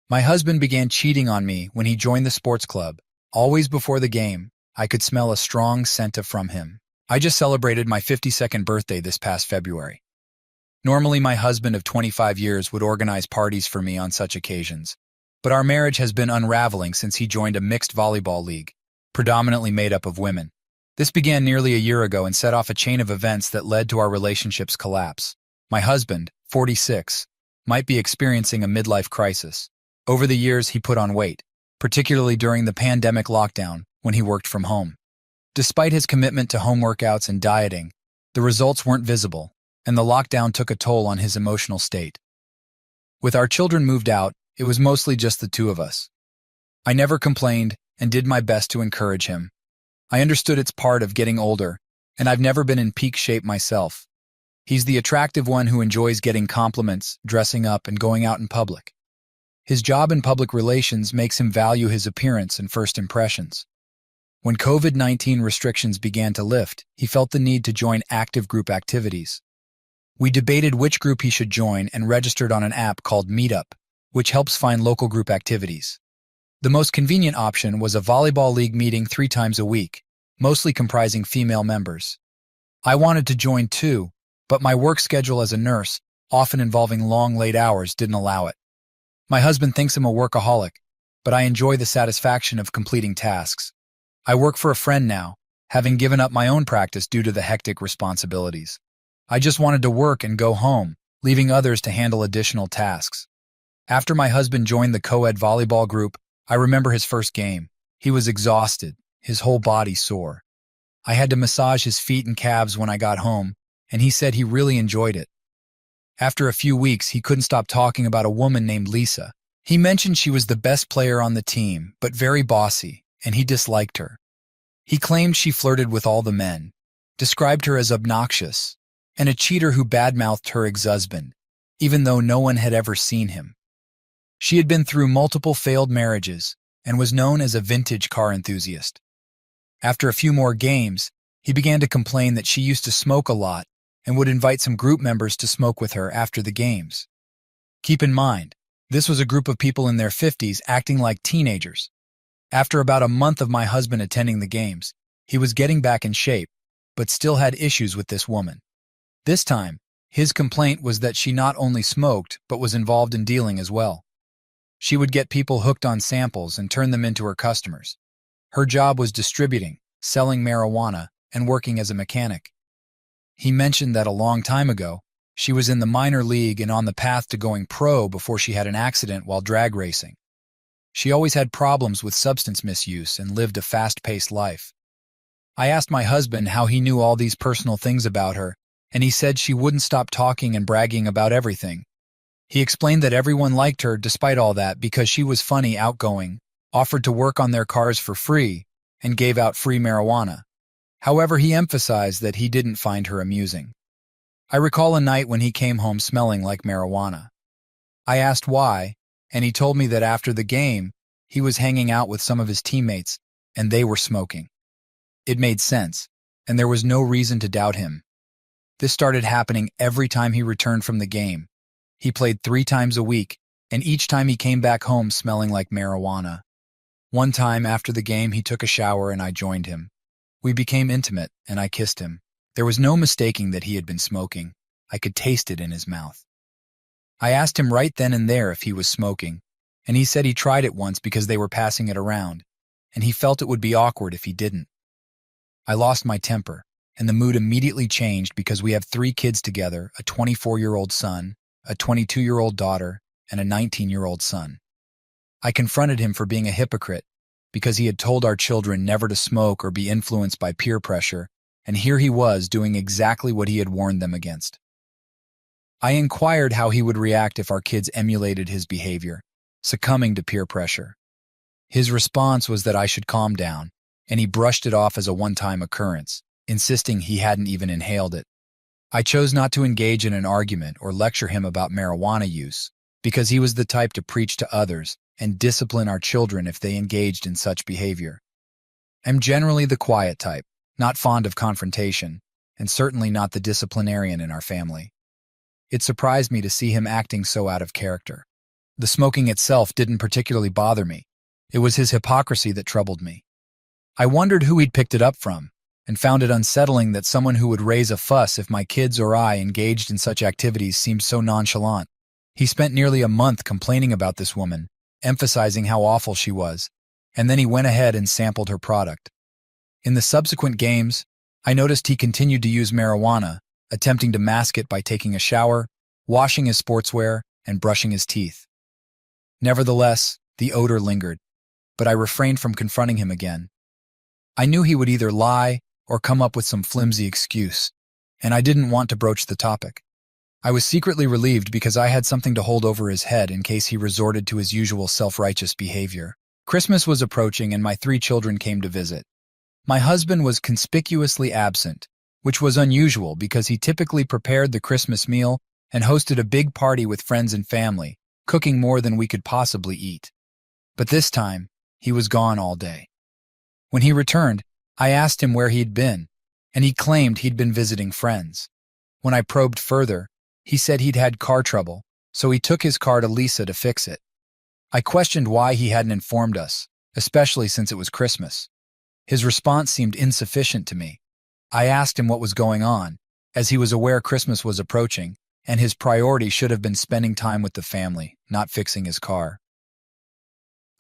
My husband began cheating on me when he joined the sports club. Always before the game, I could smell a strong scent from him. I just celebrated my 52nd birthday this past February. Normally, my husband of 25 years would organize parties for me on such occasions, but our marriage has been unraveling since he joined a mixed volleyball league, predominantly made up of women. This began nearly a year ago and set off a chain of events that led to our relationship's collapse. My husband, 46, might be experiencing a midlife crisis. Over the years, he put on weight, particularly during the pandemic lockdown when he worked from home. Despite his commitment to home workouts and dieting, the results weren't visible, and the lockdown took a toll on his emotional state. With our children moved out, it was mostly just the two of us. I never complained and did my best to encourage him. I understood it's part of getting older, and I've never been in peak shape myself. He's the attractive one who enjoys getting compliments, dressing up, and going out in public. His job in public relations makes him value his appearance and first impressions. When COVID-19 restrictions began to lift, he felt the need to join active group activities. We debated which group he should join and registered on an app called Meetup, which helps find local group activities. The most convenient option was a volleyball league meeting 3 times a week, mostly comprising female members. I wanted to join too, but my work schedule as a nurse, often involving long, late hours, didn't allow it. My husband thinks I'm a workaholic, but I enjoy the satisfaction of completing tasks. I work for a friend now, having given up my own practice due to the hectic responsibilities. I just wanted to work and go home, leaving others to handle additional tasks. After my husband joined the co-ed volleyball group, I remember his first game. He was exhausted, his whole body sore. I had to massage his feet and calves when I got home, and he said he really enjoyed it. After a few weeks, he couldn't stop talking about a woman named Lisa. He mentioned she was the best player on the team, but very bossy, and he disliked her. He claimed she flirted with all the men, described her as obnoxious, and a cheater who badmouthed her ex-husband, even though no one had ever seen him. She had been through multiple failed marriages and was known as a vintage car enthusiast. After a few more games, he began to complain that she used to smoke a lot and would invite some group members to smoke with her after the games. Keep in mind, this was a group of people in their 50s acting like teenagers. After about a month of my husband attending the games, he was getting back in shape, but still had issues with this woman. This time, his complaint was that she not only smoked, but was involved in dealing as well. She would get people hooked on samples and turn them into her customers. Her job was distributing, selling marijuana, and working as a mechanic. He mentioned that a long time ago, she was in the minor league and on the path to going pro before she had an accident while drag racing. She always had problems with substance misuse and lived a fast-paced life. I asked my husband how he knew all these personal things about her, and he said she wouldn't stop talking and bragging about everything. He explained that everyone liked her despite all that because she was funny, outgoing, offered to work on their cars for free, and gave out free marijuana. However, he emphasized that he didn't find her amusing. I recall a night when he came home smelling like marijuana. I asked why, and he told me that after the game, he was hanging out with some of his teammates, and they were smoking. It made sense, and there was no reason to doubt him. This started happening every time he returned from the game. He played 3 times a week, and each time he came back home smelling like marijuana. One time after the game, he took a shower and I joined him. We became intimate, and I kissed him. There was no mistaking that he had been smoking. I could taste it in his mouth. I asked him right then and there if he was smoking, and he said he tried it once because they were passing it around, and he felt it would be awkward if he didn't. I lost my temper, and the mood immediately changed because we have 3 kids together, a 24-year-old son, a 22-year-old daughter, and a 19-year-old son. I confronted him for being a hypocrite because he had told our children never to smoke or be influenced by peer pressure, and here he was doing exactly what he had warned them against. I inquired how he would react if our kids emulated his behavior, succumbing to peer pressure. His response was that I should calm down, and he brushed it off as a one-time occurrence, insisting he hadn't even inhaled it. I chose not to engage in an argument or lecture him about marijuana use because he was the type to preach to others and discipline our children if they engaged in such behavior. I'm generally the quiet type, not fond of confrontation, and certainly not the disciplinarian in our family. It surprised me to see him acting so out of character. The smoking itself didn't particularly bother me. It was his hypocrisy that troubled me. I wondered who he'd picked it up from, and found it unsettling that someone who would raise a fuss if my kids or I engaged in such activities seemed so nonchalant. He spent nearly a month complaining about this woman, emphasizing how awful she was, and then he went ahead and sampled her product. In the subsequent games, I noticed he continued to use marijuana, attempting to mask it by taking a shower, washing his sportswear, and brushing his teeth. Nevertheless, the odor lingered, but I refrained from confronting him again. I knew he would either lie or come up with some flimsy excuse, and I didn't want to broach the topic. I was secretly relieved because I had something to hold over his head in case he resorted to his usual self-righteous behavior. Christmas was approaching and my 3 children came to visit. My husband was conspicuously absent, which was unusual because he typically prepared the Christmas meal and hosted a big party with friends and family, cooking more than we could possibly eat. But this time, he was gone all day. When he returned, I asked him where he'd been, and he claimed he'd been visiting friends. When I probed further, he said he'd had car trouble, so he took his car to Lisa to fix it. I questioned why he hadn't informed us, especially since it was Christmas. His response seemed insufficient to me. I asked him what was going on, as he was aware Christmas was approaching, and his priority should have been spending time with the family, not fixing his car.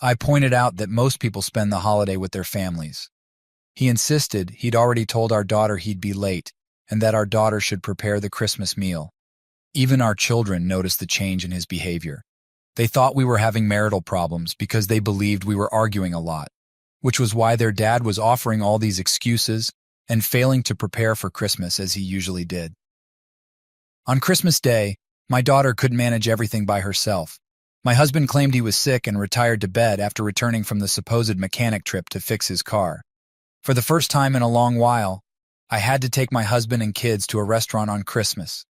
I pointed out that most people spend the holiday with their families. He insisted he'd already told our daughter he'd be late, and that our daughter should prepare the Christmas meal. Even our children noticed the change in his behavior. They thought we were having marital problems because they believed we were arguing a lot, which was why their dad was offering all these excuses and failing to prepare for Christmas as he usually did. On Christmas Day, my daughter couldn't manage everything by herself. My husband claimed he was sick and retired to bed after returning from the supposed mechanic trip to fix his car. For the first time in a long while, I had to take my husband and kids to a restaurant on Christmas.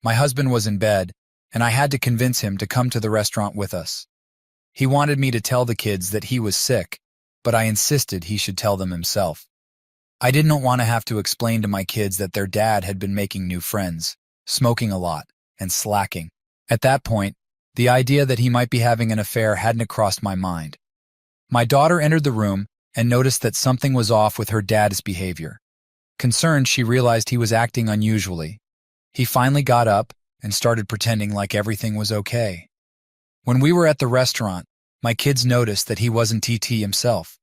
My husband was in bed, and I had to convince him to come to the restaurant with us. He wanted me to tell the kids that he was sick, but I insisted he should tell them himself. I didn't want to have to explain to my kids that their dad had been making new friends, smoking a lot, and slacking. At that point, the idea that he might be having an affair hadn't crossed my mind. My daughter entered the room and noticed that something was off with her dad's behavior. Concerned, she realized he was acting unusually. He finally got up and started pretending like everything was okay. When we were at the restaurant, my kids noticed that he wasn't TT himself.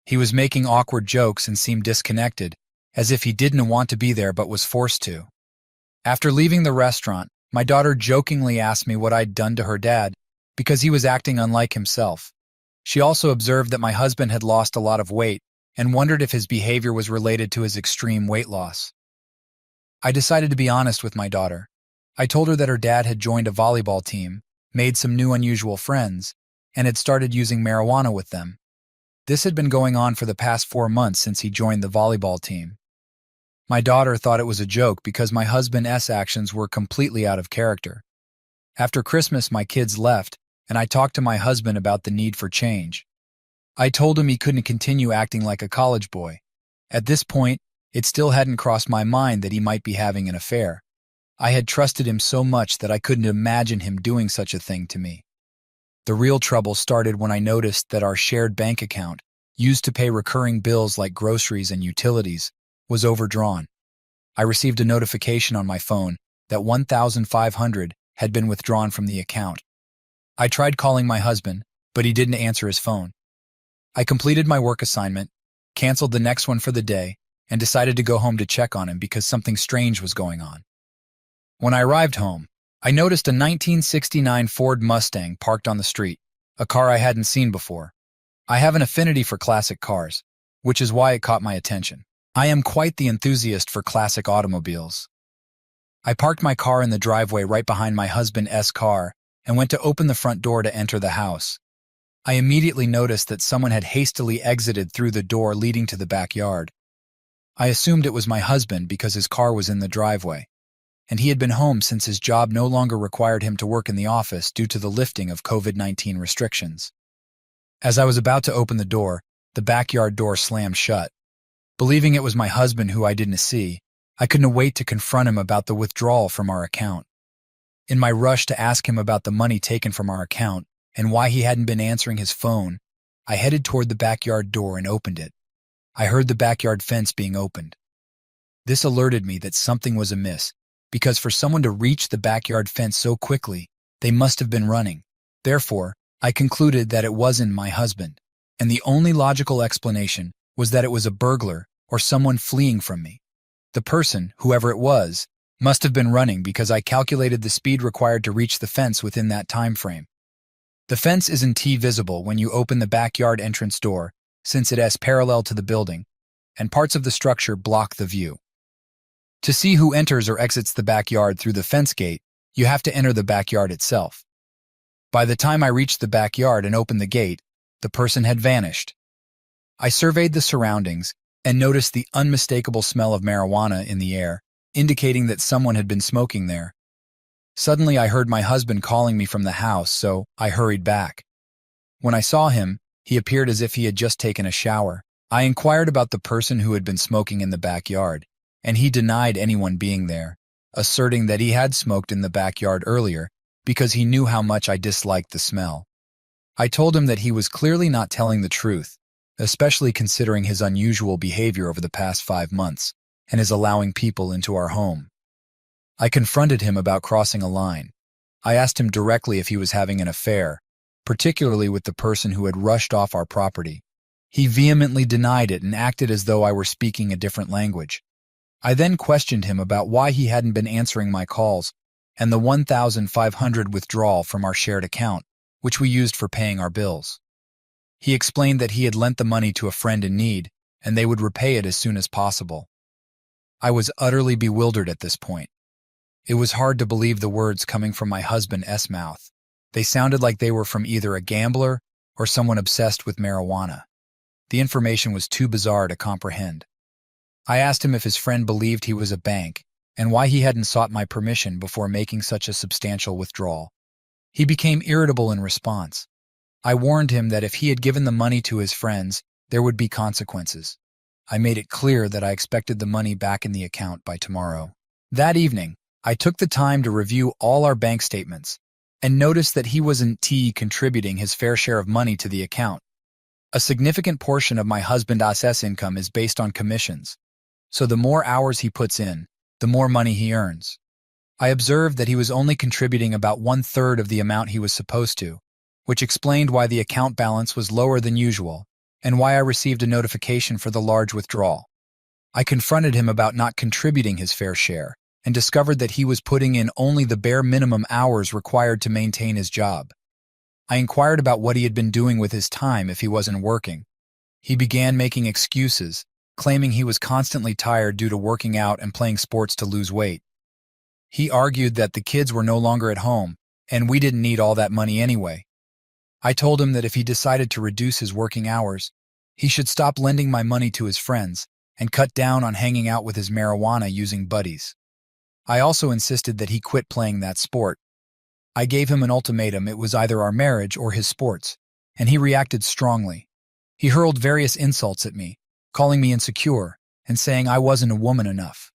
He was making awkward jokes and seemed disconnected, as if he didn't want to be there but was forced to. After leaving the restaurant, my daughter jokingly asked me what I'd done to her dad because he was acting unlike himself. She also observed that my husband had lost a lot of weight and wondered if his behavior was related to his extreme weight loss. I decided to be honest with my daughter. I told her that her dad had joined a volleyball team, made some new unusual friends, and had started using marijuana with them. This had been going on for the past 4 months since he joined the volleyball team. My daughter thought it was a joke because my husband's actions were completely out of character. After Christmas, my kids left, and I talked to my husband about the need for change. I told him he couldn't continue acting like a college boy. At this point, it still hadn't crossed my mind that he might be having an affair. I had trusted him so much that I couldn't imagine him doing such a thing to me. The real trouble started when I noticed that our shared bank account, used to pay recurring bills like groceries and utilities, was overdrawn. I received a notification on my phone that $1,500 had been withdrawn from the account. I tried calling my husband, but he didn't answer his phone. I completed my work assignment, canceled the next one for the day, and decided to go home to check on him because something strange was going on. When I arrived home, I noticed a 1969 Ford Mustang parked on the street, a car I hadn't seen before. I have an affinity for classic cars, which is why it caught my attention. I am quite the enthusiast for classic automobiles. I parked my car in the driveway right behind my husband's car and went to open the front door to enter the house. I immediately noticed that someone had hastily exited through the door leading to the backyard. I assumed it was my husband because his car was in the driveway, and he had been home since his job no longer required him to work in the office due to the lifting of COVID-19 restrictions. As I was about to open the door, the backyard door slammed shut. Believing it was my husband who I didn't see, I couldn't wait to confront him about the withdrawal from our account. In my rush to ask him about the money taken from our account, and why he hadn't been answering his phone, I headed toward the backyard door and opened it. I heard the backyard fence being opened. This alerted me that something was amiss, because for someone to reach the backyard fence so quickly, they must have been running. Therefore, I concluded that it wasn't my husband, and the only logical explanation was that it was a burglar or someone fleeing from me. The person, whoever it was, must have been running because I calculated the speed required to reach the fence within that time frame. The fence isn't visible when you open the backyard entrance door, since it is parallel to the building, and parts of the structure block the view. To see who enters or exits the backyard through the fence gate, you have to enter the backyard itself. By the time I reached the backyard and opened the gate, the person had vanished. I surveyed the surroundings and noticed the unmistakable smell of marijuana in the air, indicating that someone had been smoking there. Suddenly, I heard my husband calling me from the house, so I hurried back. When I saw him, he appeared as if he had just taken a shower. I inquired about the person who had been smoking in the backyard, and he denied anyone being there, asserting that he had smoked in the backyard earlier because he knew how much I disliked the smell. I told him that he was clearly not telling the truth, especially considering his unusual behavior over the past 5 months and his allowing people into our home. I confronted him about crossing a line. I asked him directly if he was having an affair, particularly with the person who had rushed off our property. He vehemently denied it and acted as though I were speaking a different language. I then questioned him about why he hadn't been answering my calls and the $1,500 withdrawal from our shared account, which we used for paying our bills. He explained that he had lent the money to a friend in need, and they would repay it as soon as possible. I was utterly bewildered at this point. It was hard to believe the words coming from my husband's mouth. They sounded like they were from either a gambler or someone obsessed with marijuana. The information was too bizarre to comprehend. I asked him if his friend believed he was a bank and why he hadn't sought my permission before making such a substantial withdrawal. He became irritable in response. I warned him that if he had given the money to his friends, there would be consequences. I made it clear that I expected the money back in the account by tomorrow. That evening, I took the time to review all our bank statements and noticed that he wasn't contributing his fair share of money to the account. A significant portion of my husband's income is based on commissions, so the more hours he puts in, the more money he earns. I observed that he was only contributing about 1/3 of the amount he was supposed to, which explained why the account balance was lower than usual and why I received a notification for the large withdrawal. I confronted him about not contributing his fair share and discovered that he was putting in only the bare minimum hours required to maintain his job. I inquired about what he had been doing with his time if he wasn't working. He began making excuses, claiming he was constantly tired due to working out and playing sports to lose weight. He argued that the kids were no longer at home, and we didn't need all that money anyway. I told him that if he decided to reduce his working hours, he should stop lending my money to his friends and cut down on hanging out with his marijuana using buddies. I also insisted that he quit playing that sport. I gave him an ultimatum: it was either our marriage or his sports, and he reacted strongly. He hurled various insults at me, calling me insecure and saying I wasn't a woman enough.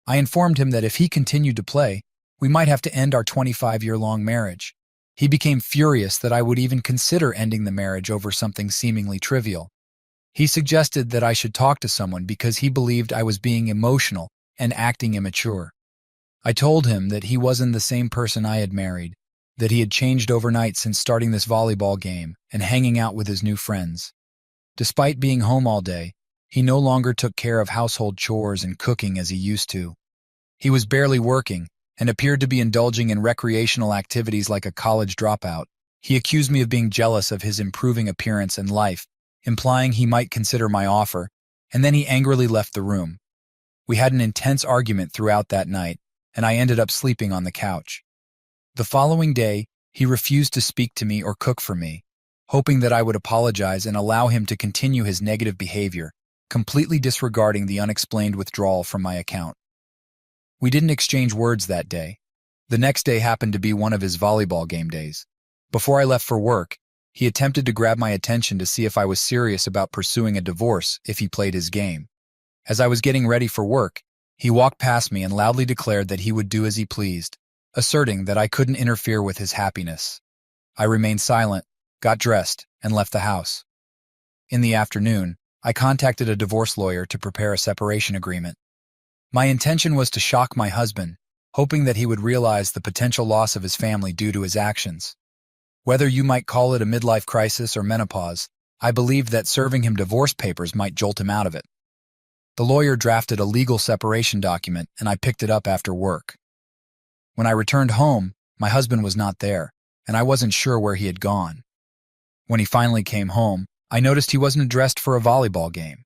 I informed him that if he continued to play, we might have to end our 25-year-long marriage. He became furious that I would even consider ending the marriage over something seemingly trivial. He suggested that I should talk to someone because he believed I was being emotional and acting immature. I told him that he wasn't the same person I had married, that he had changed overnight since starting this volleyball game and hanging out with his new friends. Despite being home all day, he no longer took care of household chores and cooking as he used to. He was barely working and appeared to be indulging in recreational activities like a college dropout. He accused me of being jealous of his improving appearance and life, implying he might consider my offer, and then he angrily left the room. We had an intense argument throughout that night, and I ended up sleeping on the couch. The following day, he refused to speak to me or cook for me, hoping that I would apologize and allow him to continue his negative behavior, completely disregarding the unexplained withdrawal from my account. We didn't exchange words that day. The next day happened to be one of his volleyball game days. Before I left for work, he attempted to grab my attention to see if I was serious about pursuing a divorce if he played his game. As I was getting ready for work, he walked past me and loudly declared that he would do as he pleased, asserting that I couldn't interfere with his happiness. I remained silent, got dressed, and left the house. In the afternoon, I contacted a divorce lawyer to prepare a separation agreement. My intention was to shock my husband, hoping that he would realize the potential loss of his family due to his actions. Whether you might call it a midlife crisis or menopause, I believed that serving him divorce papers might jolt him out of it. The lawyer drafted a legal separation document, and I picked it up after work. When I returned home, my husband was not there, and I wasn't sure where he had gone. When he finally came home, I noticed he wasn't dressed for a volleyball game.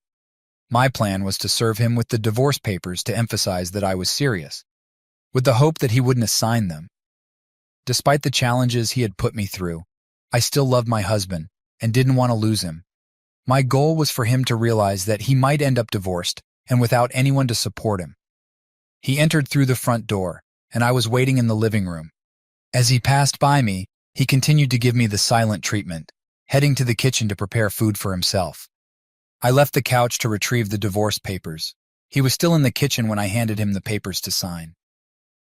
My plan was to serve him with the divorce papers to emphasize that I was serious, with the hope that he wouldn't assign them. Despite the challenges he had put me through, I still loved my husband and didn't want to lose him. My goal was for him to realize that he might end up divorced and without anyone to support him. He entered through the front door, and I was waiting in the living room. As he passed by me, he continued to give me the silent treatment, heading to the kitchen to prepare food for himself. I left the couch to retrieve the divorce papers. He was still in the kitchen when I handed him the papers to sign.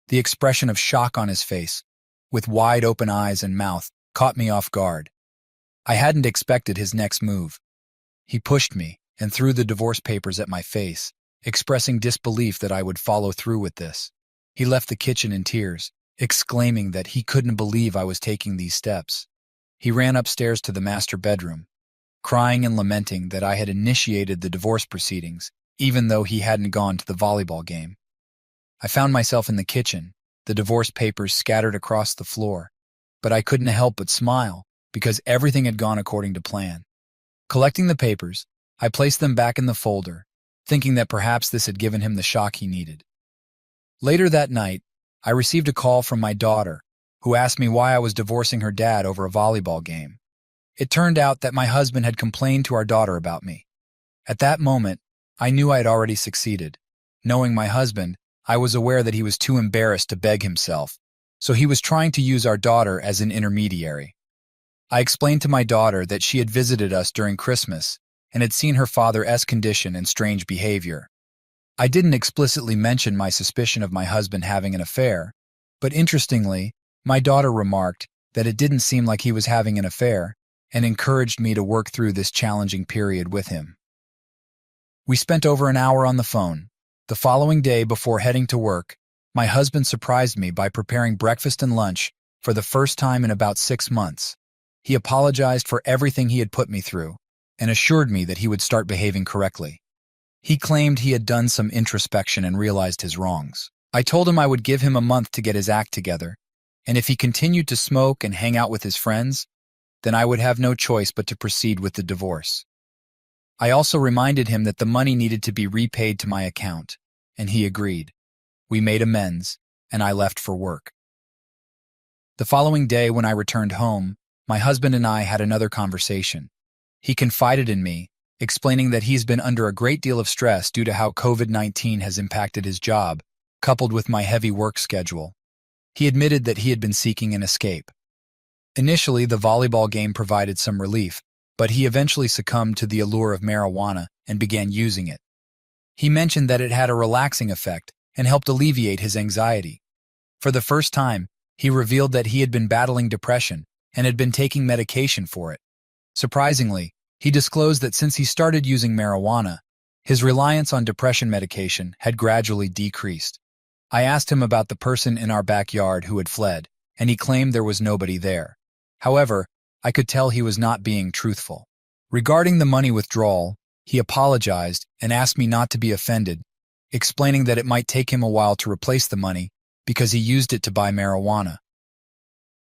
The expression of shock on his face, with wide open eyes and mouth, caught me off guard. I hadn't expected his next move. He pushed me and threw the divorce papers at my face, expressing disbelief that I would follow through with this. He left the kitchen in tears, exclaiming that he couldn't believe I was taking these steps. He ran upstairs to the master bedroom, crying and lamenting that I had initiated the divorce proceedings, even though he hadn't gone to the volleyball game. I found myself in the kitchen, the divorce papers scattered across the floor, but I couldn't help but smile because everything had gone according to plan. Collecting the papers, I placed them back in the folder, thinking that perhaps this had given him the shock he needed. Later that night, I received a call from my daughter, who asked me why I was divorcing her dad over a volleyball game. It turned out that my husband had complained to our daughter about me. At that moment, I knew I had already succeeded. Knowing my husband, I was aware that he was too embarrassed to beg himself, so he was trying to use our daughter as an intermediary. I explained to my daughter that she had visited us during Christmas and had seen her father's condition and strange behavior. I didn't explicitly mention my suspicion of my husband having an affair, but interestingly, my daughter remarked that it didn't seem like he was having an affair and encouraged me to work through this challenging period with him. We spent over an hour on the phone. The following day, before heading to work, my husband surprised me by preparing breakfast and lunch for the first time in about 6 months. He apologized for everything he had put me through and assured me that he would start behaving correctly. He claimed he had done some introspection and realized his wrongs. I told him I would give him a month to get his act together, and if he continued to smoke and hang out with his friends, then I would have no choice but to proceed with the divorce. I also reminded him that the money needed to be repaid to my account, and he agreed. We made amends, and I left for work. The following day, when I returned home, my husband and I had another conversation. He confided in me, explaining that he's been under a great deal of stress due to how COVID-19 has impacted his job, coupled with my heavy work schedule. He admitted that he had been seeking an escape. Initially, the volleyball game provided some relief, but he eventually succumbed to the allure of marijuana and began using it. He mentioned that it had a relaxing effect and helped alleviate his anxiety. For the first time, he revealed that he had been battling depression and had been taking medication for it. Surprisingly, he disclosed that since he started using marijuana, his reliance on depression medication had gradually decreased. I asked him about the person in our backyard who had fled, and he claimed there was nobody there. However, I could tell he was not being truthful. Regarding the money withdrawal, he apologized and asked me not to be offended, explaining that it might take him a while to replace the money because he used it to buy marijuana.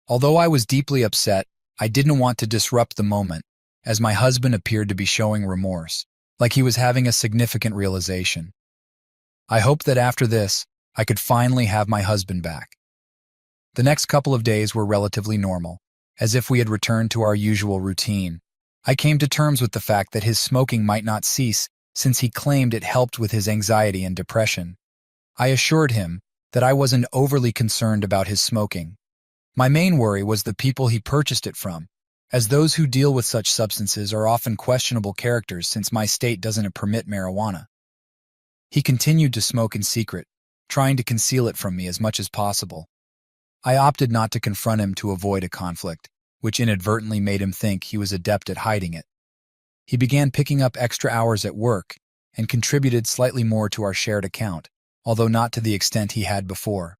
Although I was deeply upset, I didn't want to disrupt the moment, as my husband appeared to be showing remorse, like he was having a significant realization. I hoped that after this, I could finally have my husband back. The next couple of days were relatively normal, as if we had returned to our usual routine. I came to terms with the fact that his smoking might not cease since he claimed it helped with his anxiety and depression. I assured him that I wasn't overly concerned about his smoking. My main worry was the people he purchased it from, as those who deal with such substances are often questionable characters since my state doesn't permit marijuana. He continued to smoke in secret, trying to conceal it from me as much as possible. I opted not to confront him to avoid a conflict, which inadvertently made him think he was adept at hiding it. He began picking up extra hours at work and contributed slightly more to our shared account, although not to the extent he had before.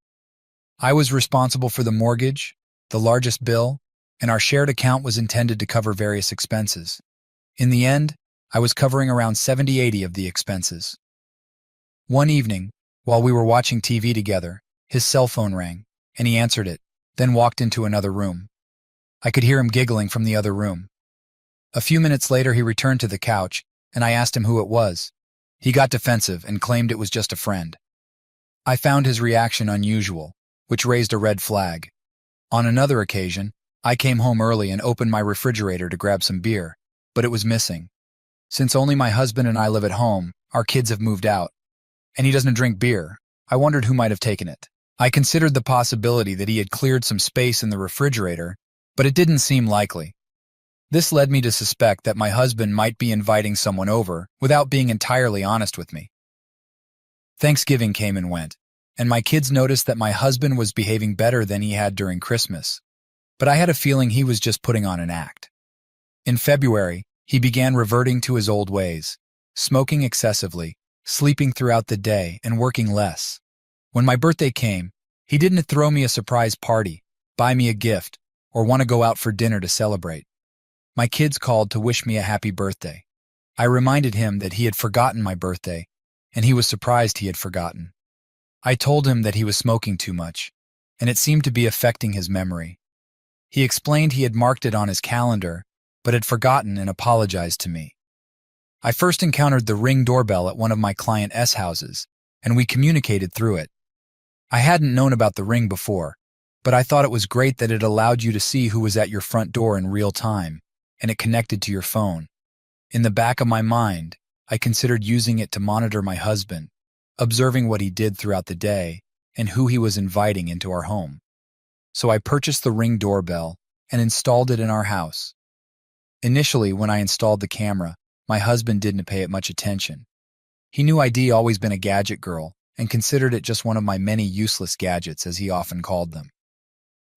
I was responsible for the mortgage, the largest bill, and our shared account was intended to cover various expenses. In the end, I was covering around 70-80 of the expenses. One evening, while we were watching TV together, his cell phone rang, and he answered it, then walked into another room. I could hear him giggling from the other room. A few minutes later, he returned to the couch, and I asked him who it was. He got defensive and claimed it was just a friend. I found his reaction unusual, which raised a red flag. On another occasion, I came home early and opened my refrigerator to grab some beer, but it was missing. Since only my husband and I live at home, our kids have moved out, and he doesn't drink beer, I wondered who might have taken it. I considered the possibility that he had cleared some space in the refrigerator, but it didn't seem likely. This led me to suspect that my husband might be inviting someone over without being entirely honest with me. Thanksgiving came and went, and my kids noticed that my husband was behaving better than he had during Christmas, but I had a feeling he was just putting on an act. In February, he began reverting to his old ways, smoking excessively, sleeping throughout the day, and working less. When my birthday came, he didn't throw me a surprise party, buy me a gift, or want to go out for dinner to celebrate. My kids called to wish me a happy birthday. I reminded him that he had forgotten my birthday, and he was surprised he had forgotten. I told him that he was smoking too much, and it seemed to be affecting his memory. He explained he had marked it on his calendar, but had forgotten and apologized to me. I first encountered the Ring doorbell at one of my client S houses, and we communicated through it. I hadn't known about the Ring before, but I thought it was great that it allowed you to see who was at your front door in real time, and it connected to your phone. In the back of my mind, I considered using it to monitor my husband, observing what he did throughout the day and who he was inviting into our home. So I purchased the Ring doorbell and installed it in our house. Initially, when I installed the camera, my husband didn't pay it much attention. He knew I'd always been a gadget girl and considered it just one of my many useless gadgets, as he often called them.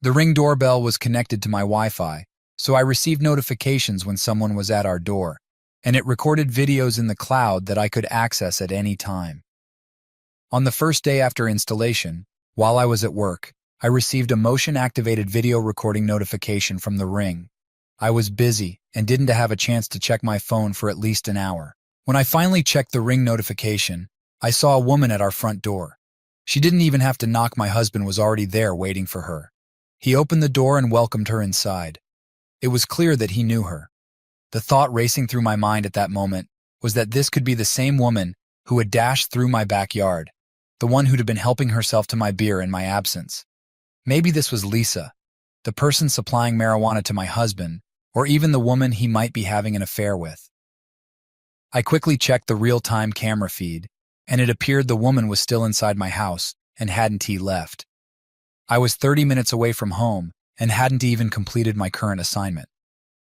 The Ring doorbell was connected to my Wi-Fi, so I received notifications when someone was at our door, and it recorded videos in the cloud that I could access at any time. On the first day after installation, while I was at work, I received a motion-activated video recording notification from the Ring. I was busy and didn't have a chance to check my phone for at least an hour. When I finally checked the Ring notification, I saw a woman at our front door. She didn't even have to knock. My husband was already there waiting for her. He opened the door and welcomed her inside. It was clear that he knew her. The thought racing through my mind at that moment was that this could be the same woman who had dashed through my backyard, the one who'd have been helping herself to my beer in my absence. Maybe this was Lisa, the person supplying marijuana to my husband, or even the woman he might be having an affair with. I quickly checked the real-time camera feed, and it appeared the woman was still inside my house and hadn't left. I was 30 minutes away from home and hadn't even completed my current assignment.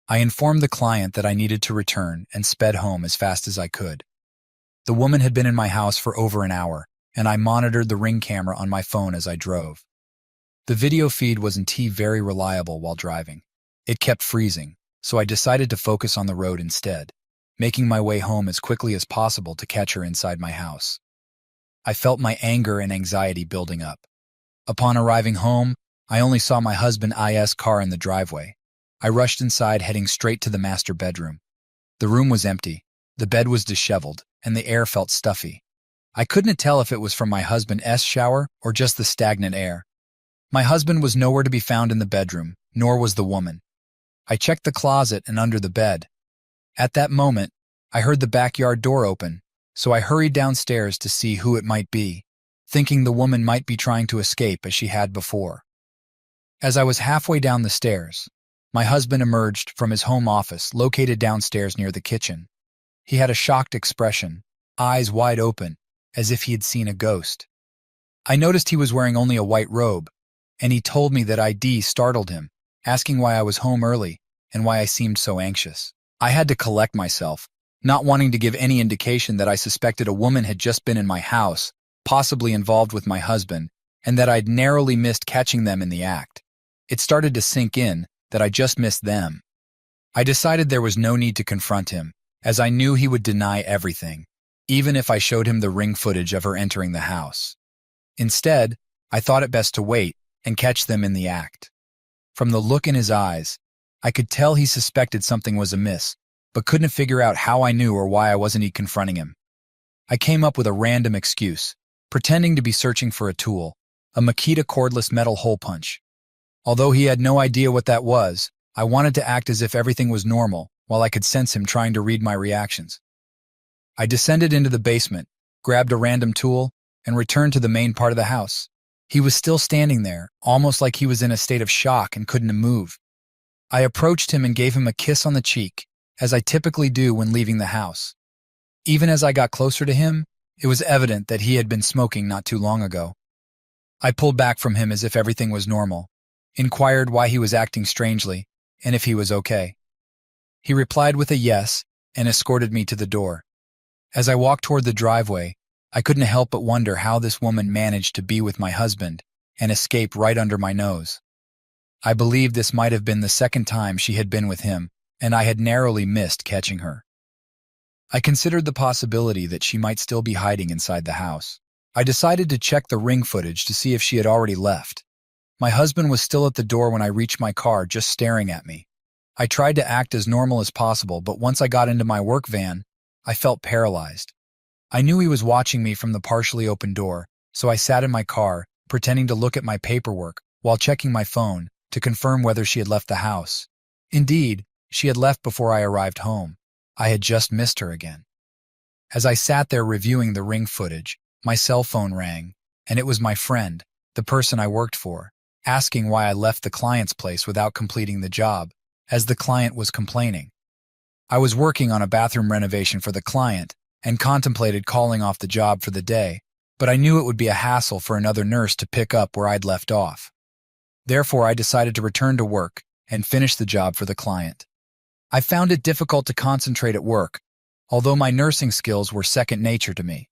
I informed the client that I needed to return and sped home as fast as I could. The woman had been in my house for over an hour, and I monitored the Ring camera on my phone as I drove. The video feed wasn't very reliable while driving. It kept freezing, so I decided to focus on the road instead, making my way home as quickly as possible to catch her inside my house. I felt my anger and anxiety building up. Upon arriving home, I only saw my husband's car in the driveway. I rushed inside, heading straight to the master bedroom. The room was empty, the bed was disheveled, and the air felt stuffy. I couldn't tell if it was from my husband's shower or just the stagnant air. My husband was nowhere to be found in the bedroom, nor was the woman. I checked the closet and under the bed. At that moment, I heard the backyard door open, so I hurried downstairs to see who it might be, thinking the woman might be trying to escape as she had before. As I was halfway down the stairs, my husband emerged from his home office located downstairs near the kitchen. He had a shocked expression, eyes wide open, as if he had seen a ghost. I noticed he was wearing only a white robe, and he told me that I'd startled him, asking why I was home early and why I seemed so anxious. I had to collect myself, not wanting to give any indication that I suspected a woman had just been in my house, possibly involved with my husband, and that I'd narrowly missed catching them in the act. It started to sink in that I just missed them. I decided there was no need to confront him, as I knew he would deny everything, even if I showed him the ring footage of her entering the house. Instead, I thought it best to wait and catch them in the act. From the look in his eyes, I could tell he suspected something was amiss, but couldn't figure out how I knew or why I wasn't confronting him. I came up with a random excuse, pretending to be searching for a tool, a Makita cordless metal hole punch. Although he had no idea what that was, I wanted to act as if everything was normal, while I could sense him trying to read my reactions. I descended into the basement, grabbed a random tool, and returned to the main part of the house. He was still standing there, almost like he was in a state of shock and couldn't move. I approached him and gave him a kiss on the cheek, as I typically do when leaving the house. Even as I got closer to him, it was evident that he had been smoking not too long ago. I pulled back from him as if everything was normal, inquired why he was acting strangely, and if he was okay. He replied with a yes and escorted me to the door. As I walked toward the driveway, I couldn't help but wonder how this woman managed to be with my husband and escape right under my nose. I believed this might have been the second time she had been with him, and I had narrowly missed catching her. I considered the possibility that she might still be hiding inside the house. I decided to check the ring footage to see if she had already left. My husband was still at the door when I reached my car, just staring at me. I tried to act as normal as possible, but once I got into my work van, I felt paralyzed. I knew he was watching me from the partially open door, so I sat in my car, pretending to look at my paperwork while checking my phone to confirm whether she had left the house. Indeed, she had left before I arrived home. I had just missed her again. As I sat there reviewing the ring footage, my cell phone rang, and it was my friend, the person I worked for, asking why I left the client's place without completing the job, as the client was complaining. I was working on a bathroom renovation for the client and contemplated calling off the job for the day, but I knew it would be a hassle for another nurse to pick up where I'd left off. Therefore, I decided to return to work and finish the job for the client. I found it difficult to concentrate at work, although my nursing skills were second nature to me.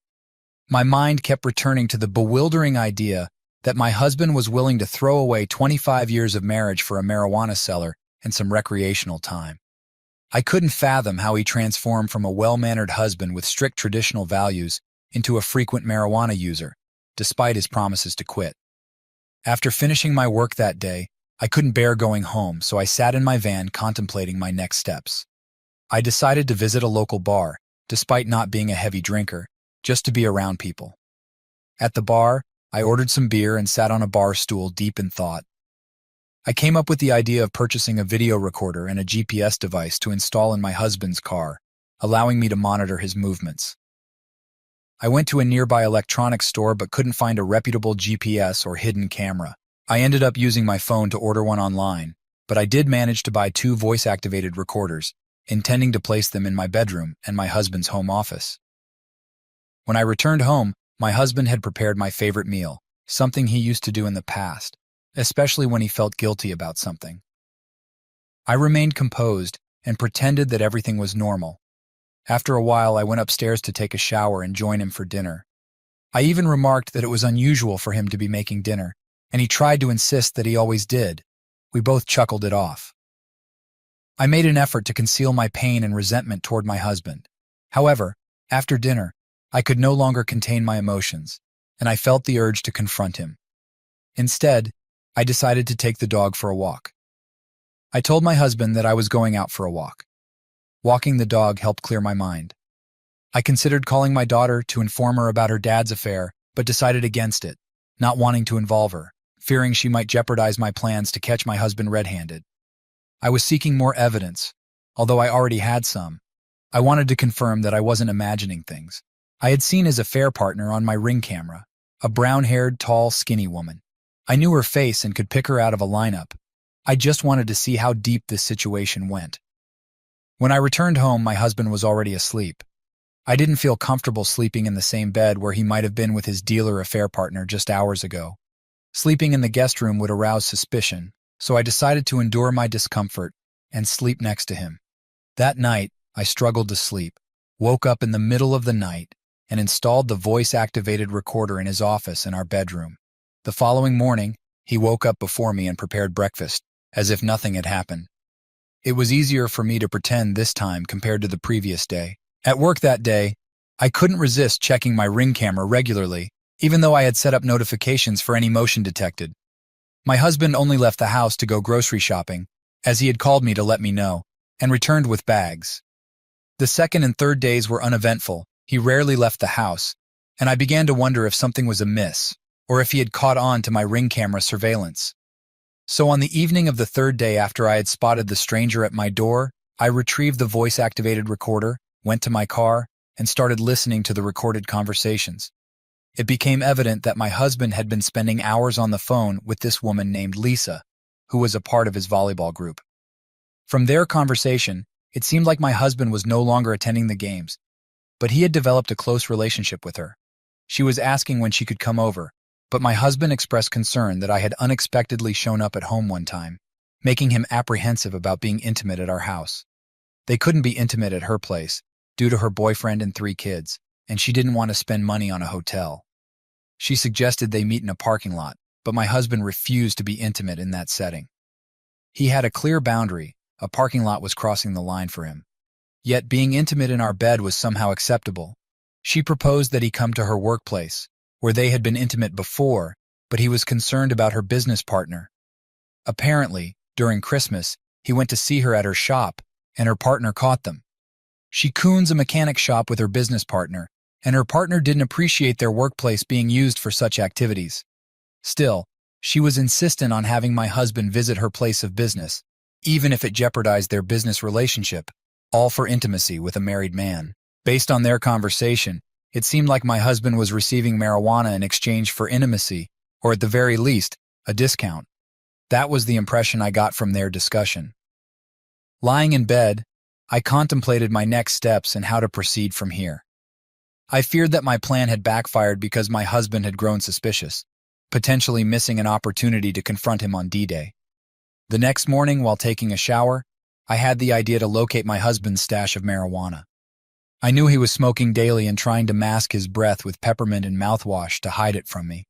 My mind kept returning to the bewildering idea that my husband was willing to throw away 25 years of marriage for a marijuana seller and some recreational time. I couldn't fathom how he transformed from a well-mannered husband with strict traditional values into a frequent marijuana user, despite his promises to quit. After finishing my work that day, I couldn't bear going home, so I sat in my van contemplating my next steps. I decided to visit a local bar, despite not being a heavy drinker, just to be around people. At the bar, I ordered some beer and sat on a bar stool deep in thought. I came up with the idea of purchasing a video recorder and a GPS device to install in my husband's car, allowing me to monitor his movements. I went to a nearby electronics store but couldn't find a reputable GPS or hidden camera. I ended up using my phone to order one online, but I did manage to buy 2 voice-activated recorders, intending to place them in my bedroom and my husband's home office. When I returned home, my husband had prepared my favorite meal, something he used to do in the past, especially when he felt guilty about something. I remained composed and pretended that everything was normal. After a while, I went upstairs to take a shower and join him for dinner. I even remarked that it was unusual for him to be making dinner, and he tried to insist that he always did. We both chuckled it off. I made an effort to conceal my pain and resentment toward my husband. However, after dinner, I could no longer contain my emotions, and I felt the urge to confront him. Instead, I decided to take the dog for a walk. I told my husband that I was going out for a walk. Walking the dog helped clear my mind. I considered calling my daughter to inform her about her dad's affair, but decided against it, not wanting to involve her, fearing she might jeopardize my plans to catch my husband red-handed. I was seeking more evidence, although I already had some. I wanted to confirm that I wasn't imagining things. I had seen his affair partner on my Ring camera, a brown-haired, tall, skinny woman. I knew her face and could pick her out of a lineup. I just wanted to see how deep this situation went. When I returned home, my husband was already asleep. I didn't feel comfortable sleeping in the same bed where he might have been with his dealer affair partner just hours ago. Sleeping in the guest room would arouse suspicion, so I decided to endure my discomfort and sleep next to him. That night, I struggled to sleep, woke up in the middle of the night, and installed the voice-activated recorder in his office in our bedroom. The following morning, he woke up before me and prepared breakfast, as if nothing had happened. It was easier for me to pretend this time compared to the previous day. At work that day, I couldn't resist checking my Ring camera regularly, even though I had set up notifications for any motion detected. My husband only left the house to go grocery shopping, as he had called me to let me know, and returned with bags. The second and third days were uneventful. He rarely left the house, and I began to wonder if something was amiss, or if he had caught on to my Ring camera surveillance. So on the evening of the third day after I had spotted the stranger at my door, I retrieved the voice-activated recorder, went to my car, and started listening to the recorded conversations. It became evident that my husband had been spending hours on the phone with this woman named Lisa, who was a part of his volleyball group. From their conversation, it seemed like my husband was no longer attending the games, but he had developed a close relationship with her. She was asking when she could come over, but my husband expressed concern that I had unexpectedly shown up at home one time, making him apprehensive about being intimate at our house. They couldn't be intimate at her place, due to her boyfriend and 3 kids, and she didn't want to spend money on a hotel. She suggested they meet in a parking lot, but my husband refused to be intimate in that setting. He had a clear boundary. A parking lot was crossing the line for him. Yet being intimate in our bed was somehow acceptable. She proposed that he come to her workplace, where they had been intimate before, but he was concerned about her business partner. Apparently, during Christmas, he went to see her at her shop, and her partner caught them. She coons a mechanic shop with her business partner, and her partner didn't appreciate their workplace being used for such activities. Still, she was insistent on having my husband visit her place of business, even if it jeopardized their business relationship, all for intimacy with a married man. Based on their conversation, it seemed like my husband was receiving marijuana in exchange for intimacy, or at the very least, a discount. That was the impression I got from their discussion. Lying in bed, I contemplated my next steps and how to proceed from here. I feared that my plan had backfired because my husband had grown suspicious, potentially missing an opportunity to confront him on D-Day. The next morning, while taking a shower, I had the idea to locate my husband's stash of marijuana. I knew he was smoking daily and trying to mask his breath with peppermint and mouthwash to hide it from me.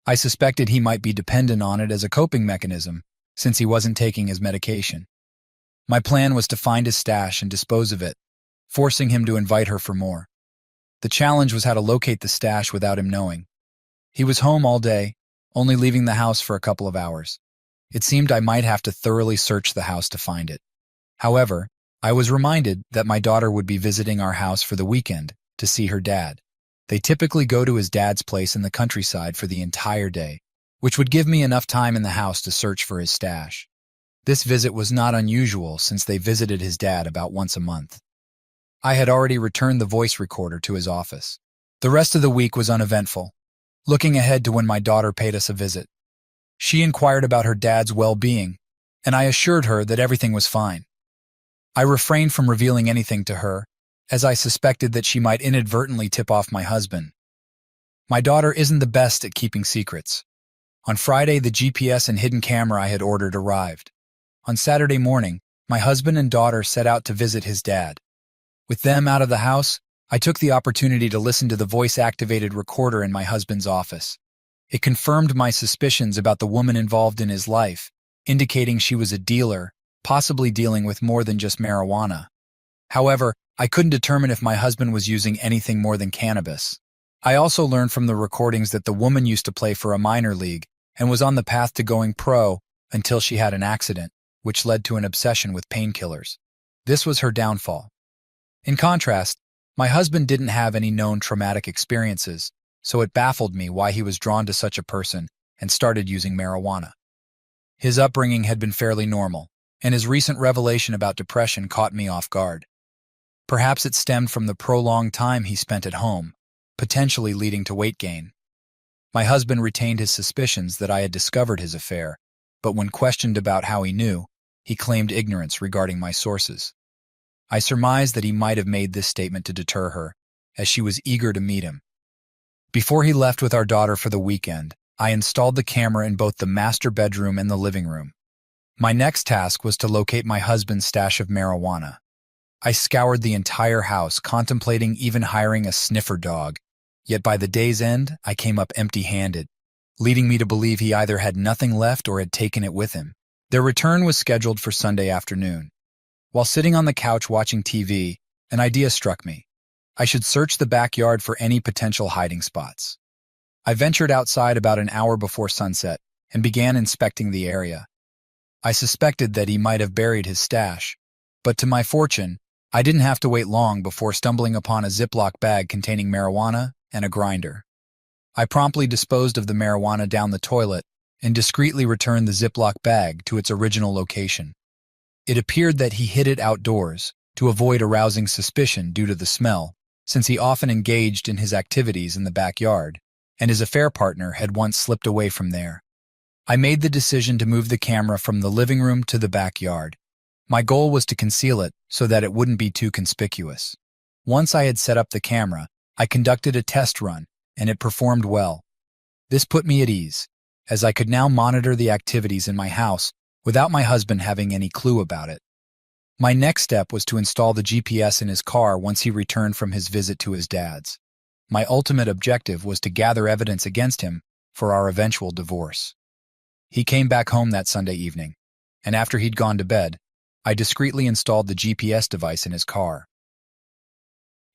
I suspected he might be dependent on it as a coping mechanism, since he wasn't taking his medication. My plan was to find his stash and dispose of it, forcing him to invite her for more. The challenge was how to locate the stash without him knowing. He was home all day, only leaving the house for a couple of hours. It seemed I might have to thoroughly search the house to find it. However, I was reminded that my daughter would be visiting our house for the weekend to see her dad. They typically go to his dad's place in the countryside for the entire day, which would give me enough time in the house to search for his stash. This visit was not unusual since they visited his dad about once a month. I had already returned the voice recorder to his office. The rest of the week was uneventful, looking ahead to when my daughter paid us a visit. She inquired about her dad's well-being, and I assured her that everything was fine. I refrained from revealing anything to her, as I suspected that she might inadvertently tip off my husband. My daughter isn't the best at keeping secrets. On Friday, the GPS and hidden camera I had ordered arrived. On Saturday morning, my husband and daughter set out to visit his dad. With them out of the house, I took the opportunity to listen to the voice-activated recorder in my husband's office. It confirmed my suspicions about the woman involved in his life, indicating she was a dealer, possibly dealing with more than just marijuana. However, I couldn't determine if my husband was using anything more than cannabis. I also learned from the recordings that the woman used to play for a minor league and was on the path to going pro until she had an accident, which led to an obsession with painkillers. This was her downfall. In contrast, my husband didn't have any known traumatic experiences, so it baffled me why he was drawn to such a person and started using marijuana. His upbringing had been fairly normal, and his recent revelation about depression caught me off guard. Perhaps it stemmed from the prolonged time he spent at home, potentially leading to weight gain. My husband retained his suspicions that I had discovered his affair, but when questioned about how he knew, he claimed ignorance regarding my sources. I surmised that he might have made this statement to deter her, as she was eager to meet him. Before he left with our daughter for the weekend, I installed the camera in both the master bedroom and the living room. My next task was to locate my husband's stash of marijuana. I scoured the entire house, contemplating even hiring a sniffer dog, yet by the day's end, I came up empty-handed, leading me to believe he either had nothing left or had taken it with him. Their return was scheduled for Sunday afternoon. While sitting on the couch watching TV, an idea struck me. I should search the backyard for any potential hiding spots. I ventured outside about an hour before sunset and began inspecting the area. I suspected that he might have buried his stash, but to my fortune, I didn't have to wait long before stumbling upon a Ziploc bag containing marijuana and a grinder. I promptly disposed of the marijuana down the toilet and discreetly returned the Ziploc bag to its original location. It appeared that he hid it outdoors to avoid arousing suspicion due to the smell, since he often engaged in his activities in the backyard, and his affair partner had once slipped away from there. I made the decision to move the camera from the living room to the backyard. My goal was to conceal it so that it wouldn't be too conspicuous. Once I had set up the camera, I conducted a test run, and it performed well. This put me at ease, as I could now monitor the activities in my house without my husband having any clue about it. My next step was to install the GPS in his car once he returned from his visit to his dad's. My ultimate objective was to gather evidence against him for our eventual divorce. He came back home that Sunday evening, and after he'd gone to bed, I discreetly installed the GPS device in his car.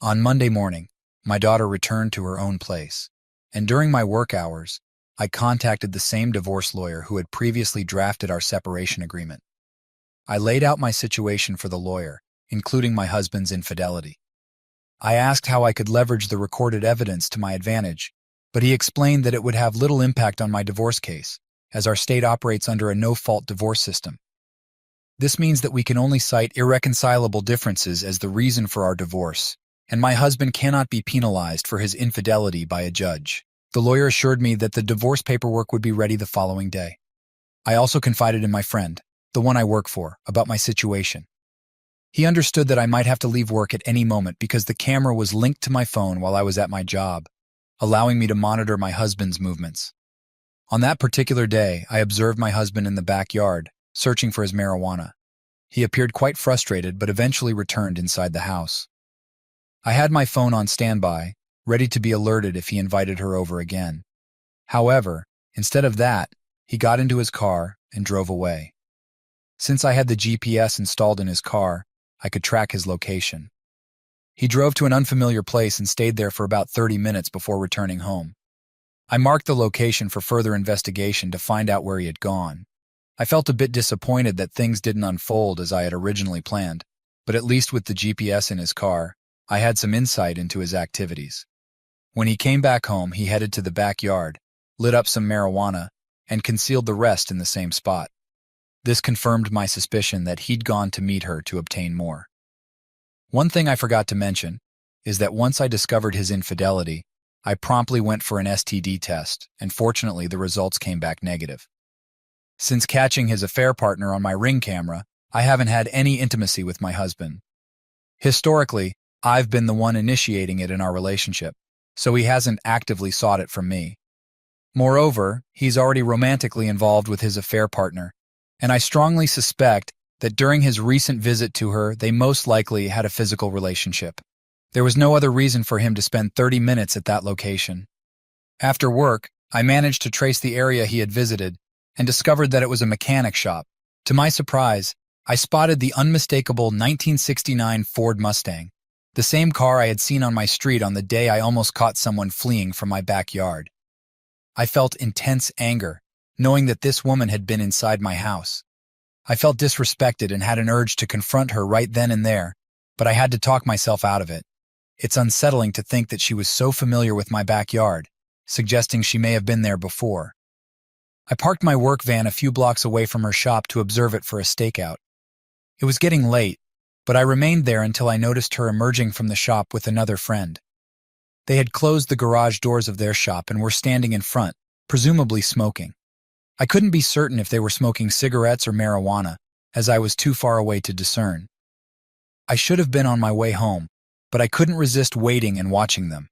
On Monday morning, my daughter returned to her own place, and during my work hours, I contacted the same divorce lawyer who had previously drafted our separation agreement. I laid out my situation for the lawyer, including my husband's infidelity. I asked how I could leverage the recorded evidence to my advantage, but he explained that it would have little impact on my divorce case, as our state operates under a no-fault divorce system. This means that we can only cite irreconcilable differences as the reason for our divorce, and my husband cannot be penalized for his infidelity by a judge. The lawyer assured me that the divorce paperwork would be ready the following day. I also confided in my friend, the one I work for, about my situation. He understood that I might have to leave work at any moment because the camera was linked to my phone while I was at my job, allowing me to monitor my husband's movements. On that particular day, I observed my husband in the backyard, searching for his marijuana. He appeared quite frustrated but eventually returned inside the house. I had my phone on standby, ready to be alerted if he invited her over again. However, instead of that, he got into his car and drove away. Since I had the GPS installed in his car, I could track his location. He drove to an unfamiliar place and stayed there for about 30 minutes before returning home. I marked the location for further investigation to find out where he had gone. I felt a bit disappointed that things didn't unfold as I had originally planned, but at least with the GPS in his car, I had some insight into his activities. When he came back home, he headed to the backyard, lit up some marijuana, and concealed the rest in the same spot. This confirmed my suspicion that he'd gone to meet her to obtain more. One thing I forgot to mention is that once I discovered his infidelity, I promptly went for an STD test, and fortunately the results came back negative. Since catching his affair partner on my Ring camera, I haven't had any intimacy with my husband. Historically, I've been the one initiating it in our relationship, so he hasn't actively sought it from me. Moreover, he's already romantically involved with his affair partner, and I strongly suspect that during his recent visit to her, they most likely had a physical relationship. There was no other reason for him to spend 30 minutes at that location. After work, I managed to trace the area he had visited and discovered that it was a mechanic shop. To my surprise, I spotted the unmistakable 1969 Ford Mustang, the same car I had seen on my street on the day I almost caught someone fleeing from my backyard. I felt intense anger, knowing that this woman had been inside my house. I felt disrespected and had an urge to confront her right then and there, but I had to talk myself out of it. It's unsettling to think that she was so familiar with my backyard, suggesting she may have been there before. I parked my work van a few blocks away from her shop to observe it for a stakeout. It was getting late, but I remained there until I noticed her emerging from the shop with another friend. They had closed the garage doors of their shop and were standing in front, presumably smoking. I couldn't be certain if they were smoking cigarettes or marijuana, as I was too far away to discern. I should have been on my way home, but I couldn't resist waiting and watching them.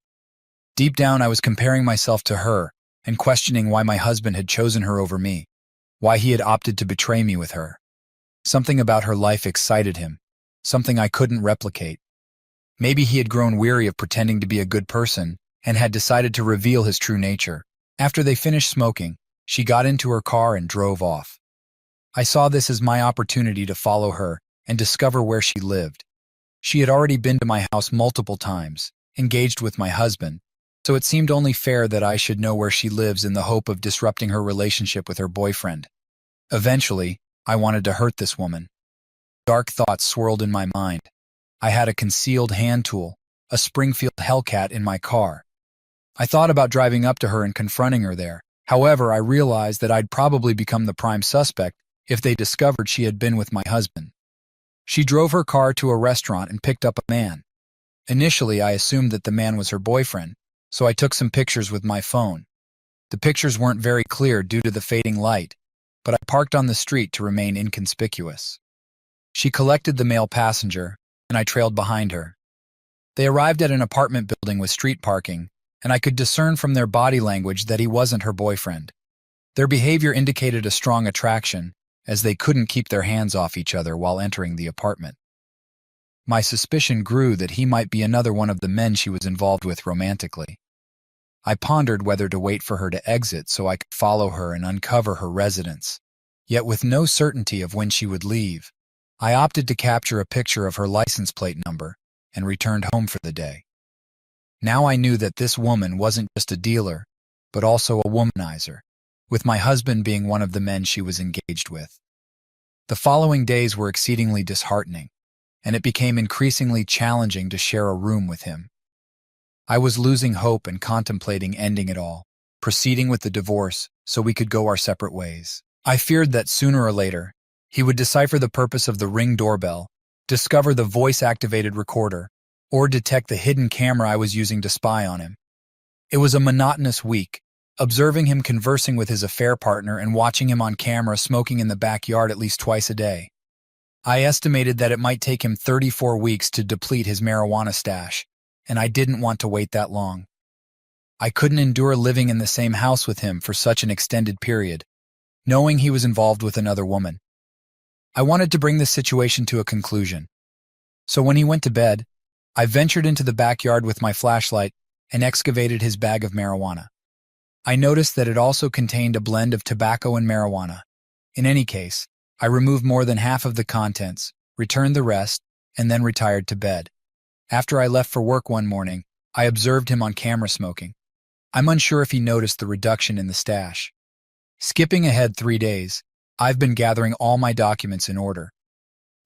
Deep down, I was comparing myself to her and questioning why my husband had chosen her over me, why he had opted to betray me with her. Something about her life excited him, something I couldn't replicate. Maybe he had grown weary of pretending to be a good person and had decided to reveal his true nature. After they finished smoking, she got into her car and drove off. I saw this as my opportunity to follow her and discover where she lived. She had already been to my house multiple times, engaged with my husband, so it seemed only fair that I should know where she lives in the hope of disrupting her relationship with her boyfriend. Eventually, I wanted to hurt this woman. Dark thoughts swirled in my mind. I had a concealed hand tool, a Springfield Hellcat in my car. I thought about driving up to her and confronting her there. However, I realized that I'd probably become the prime suspect if they discovered she had been with my husband. She drove her car to a restaurant and picked up a man. Initially, I assumed that the man was her boyfriend, so I took some pictures with my phone. The pictures weren't very clear due to the fading light, but I parked on the street to remain inconspicuous. She collected the male passenger, and I trailed behind her. They arrived at an apartment building with street parking, and I could discern from their body language that he wasn't her boyfriend. Their behavior indicated a strong attraction, as they couldn't keep their hands off each other while entering the apartment. My suspicion grew that he might be another one of the men she was involved with romantically. I pondered whether to wait for her to exit so I could follow her and uncover her residence. Yet with no certainty of when she would leave, I opted to capture a picture of her license plate number and returned home for the day. Now I knew that this woman wasn't just a dealer, but also a womanizer, with my husband being one of the men she was engaged with. The following days were exceedingly disheartening, and it became increasingly challenging to share a room with him. I was losing hope and contemplating ending it all, proceeding with the divorce so we could go our separate ways. I feared that sooner or later, he would decipher the purpose of the Ring doorbell, discover the voice-activated recorder, or detect the hidden camera I was using to spy on him. It was a monotonous week, observing him conversing with his affair partner and watching him on camera smoking in the backyard at least twice a day. I estimated that it might take him 34 weeks to deplete his marijuana stash, and I didn't want to wait that long. I couldn't endure living in the same house with him for such an extended period, knowing he was involved with another woman. I wanted to bring this situation to a conclusion. So when he went to bed, I ventured into the backyard with my flashlight and excavated his bag of marijuana. I noticed that it also contained a blend of tobacco and marijuana. In any case, I removed more than half of the contents, returned the rest, and then retired to bed. After I left for work one morning, I observed him on camera smoking. I'm unsure if he noticed the reduction in the stash. Skipping ahead 3 days, I've been gathering all my documents in order.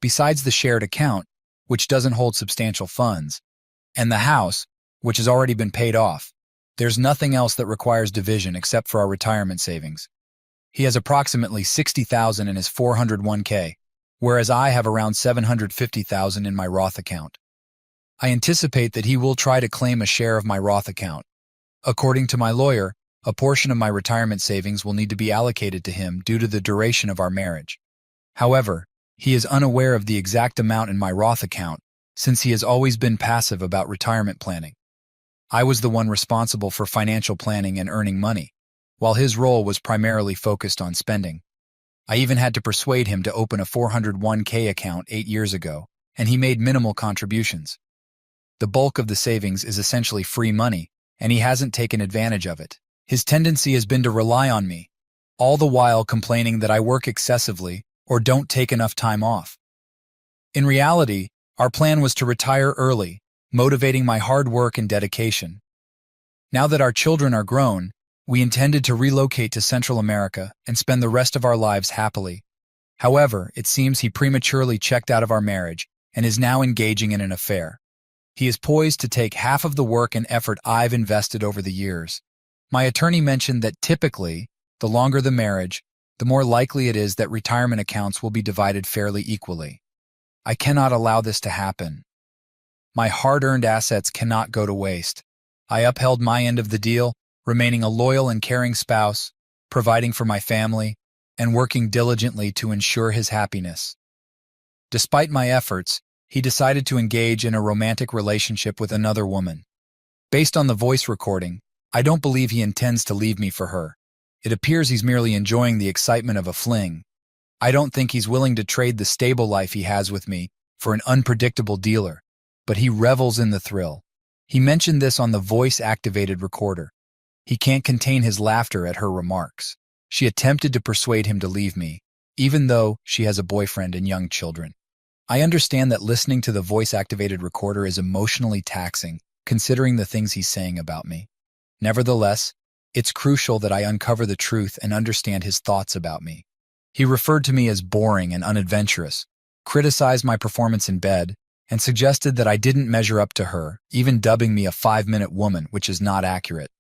Besides the shared account, which doesn't hold substantial funds, and the house, which has already been paid off, there's nothing else that requires division except for our retirement savings. He has approximately $60,000 in his 401k, whereas I have around $750,000 in my Roth account. I anticipate that he will try to claim a share of my Roth account. According to my lawyer, a portion of my retirement savings will need to be allocated to him due to the duration of our marriage. However, he is unaware of the exact amount in my Roth account, since he has always been passive about retirement planning. I was the one responsible for financial planning and earning money, while his role was primarily focused on spending. I even had to persuade him to open a 401k account 8 years ago, and he made minimal contributions. The bulk of the savings is essentially free money, and he hasn't taken advantage of it. His tendency has been to rely on me, all the while complaining that I work excessively or don't take enough time off. In reality, our plan was to retire early, motivating my hard work and dedication. Now that our children are grown, we intended to relocate to Central America and spend the rest of our lives happily. However, it seems he prematurely checked out of our marriage and is now engaging in an affair. He is poised to take half of the work and effort I've invested over the years. My attorney mentioned that typically, the longer the marriage, the more likely it is that retirement accounts will be divided fairly equally. I cannot allow this to happen. My hard-earned assets cannot go to waste. I upheld my end of the deal, remaining a loyal and caring spouse, providing for my family, and working diligently to ensure his happiness. Despite my efforts, he decided to engage in a romantic relationship with another woman. Based on the voice recording, I don't believe he intends to leave me for her. It appears he's merely enjoying the excitement of a fling. I don't think he's willing to trade the stable life he has with me for an unpredictable dealer, but he revels in the thrill. He mentioned this on the voice-activated recorder. He can't contain his laughter at her remarks. She attempted to persuade him to leave me, even though she has a boyfriend and young children. I understand that listening to the voice-activated recorder is emotionally taxing, considering the things he's saying about me. Nevertheless, it's crucial that I uncover the truth and understand his thoughts about me. He referred to me as boring and unadventurous, criticized my performance in bed, and suggested that I didn't measure up to her, even dubbing me a 5-minute woman, which is not accurate.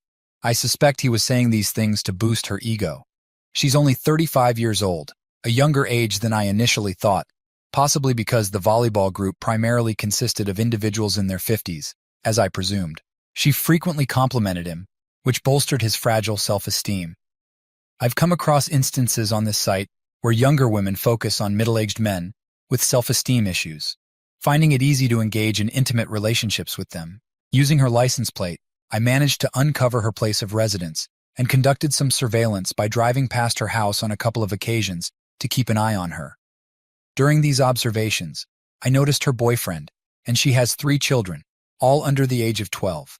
I suspect he was saying these things to boost her ego. She's only 35 years old, a younger age than I initially thought, possibly because the volleyball group primarily consisted of individuals in their 50s, as I presumed. She frequently complimented him, which bolstered his fragile self-esteem. I've come across instances on this site where younger women focus on middle-aged men with self-esteem issues, finding it easy to engage in intimate relationships with them. Using her license plate, I managed to uncover her place of residence and conducted some surveillance by driving past her house on a couple of occasions to keep an eye on her. During these observations, I noticed her boyfriend, and she has 3 children, all under the age of 12.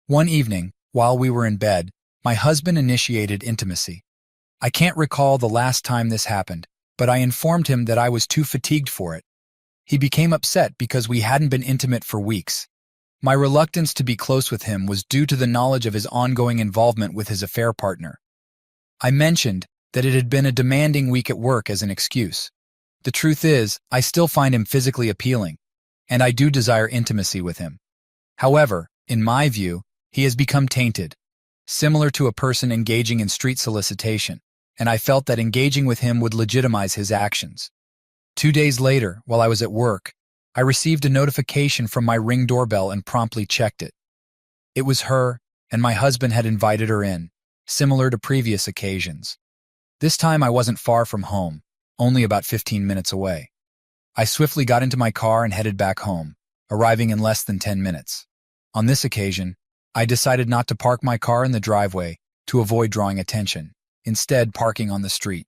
One evening, while we were in bed, my husband initiated intimacy. I can't recall the last time this happened, but I informed him that I was too fatigued for it. He became upset because we hadn't been intimate for weeks. My reluctance to be close with him was due to the knowledge of his ongoing involvement with his affair partner. I mentioned that it had been a demanding week at work as an excuse. The truth is, I still find him physically appealing, and I do desire intimacy with him. However, in my view, he has become tainted, similar to a person engaging in street solicitation, and I felt that engaging with him would legitimize his actions. 2 days later, while I was at work, I received a notification from my Ring doorbell and promptly checked it. It was her, and my husband had invited her in, similar to previous occasions. This time I wasn't far from home, only about 15 minutes away. I swiftly got into my car and headed back home, arriving in less than 10 minutes. On this occasion, I decided not to park my car in the driveway to avoid drawing attention, instead parking on the street.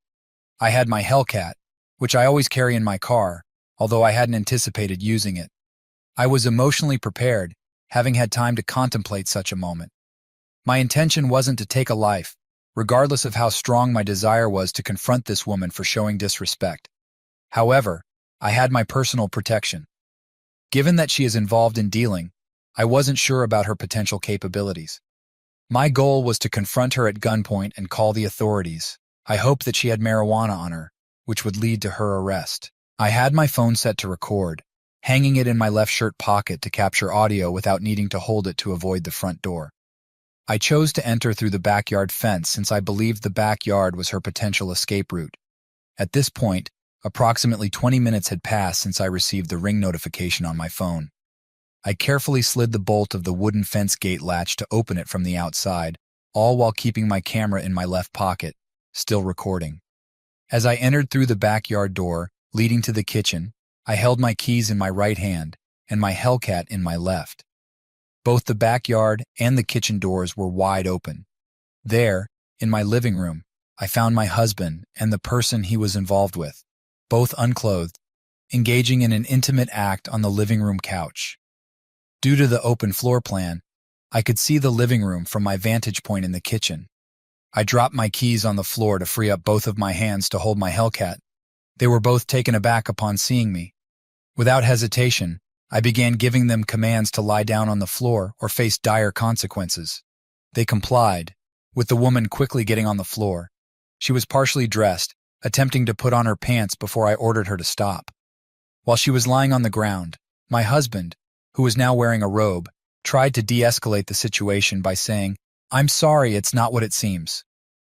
I had my Hellcat, which I always carry in my car, although I hadn't anticipated using it. I was emotionally prepared, having had time to contemplate such a moment. My intention wasn't to take a life, regardless of how strong my desire was to confront this woman for showing disrespect. However, I had my personal protection. Given that she is involved in dealing, I wasn't sure about her potential capabilities. My goal was to confront her at gunpoint and call the authorities. I hoped that she had marijuana on her, which would lead to her arrest. I had my phone set to record, hanging it in my left shirt pocket to capture audio without needing to hold it to avoid the front door. I chose to enter through the backyard fence since I believed the backyard was her potential escape route. At this point, approximately 20 minutes had passed since I received the Ring notification on my phone. I carefully slid the bolt of the wooden fence gate latch to open it from the outside, all while keeping my camera in my left pocket, still recording. As I entered through the backyard door, leading to the kitchen, I held my keys in my right hand and my Hellcat in my left. Both the backyard and the kitchen doors were wide open. There, in my living room, I found my husband and the person he was involved with, both unclothed, engaging in an intimate act on the living room couch. Due to the open floor plan, I could see the living room from my vantage point in the kitchen. I dropped my keys on the floor to free up both of my hands to hold my Hellcat. They were both taken aback upon seeing me. Without hesitation, I began giving them commands to lie down on the floor or face dire consequences. They complied, with the woman quickly getting on the floor. She was partially dressed, attempting to put on her pants before I ordered her to stop. While she was lying on the ground, my husband, who was now wearing a robe, tried to de-escalate the situation by saying, "I'm sorry, it's not what it seems."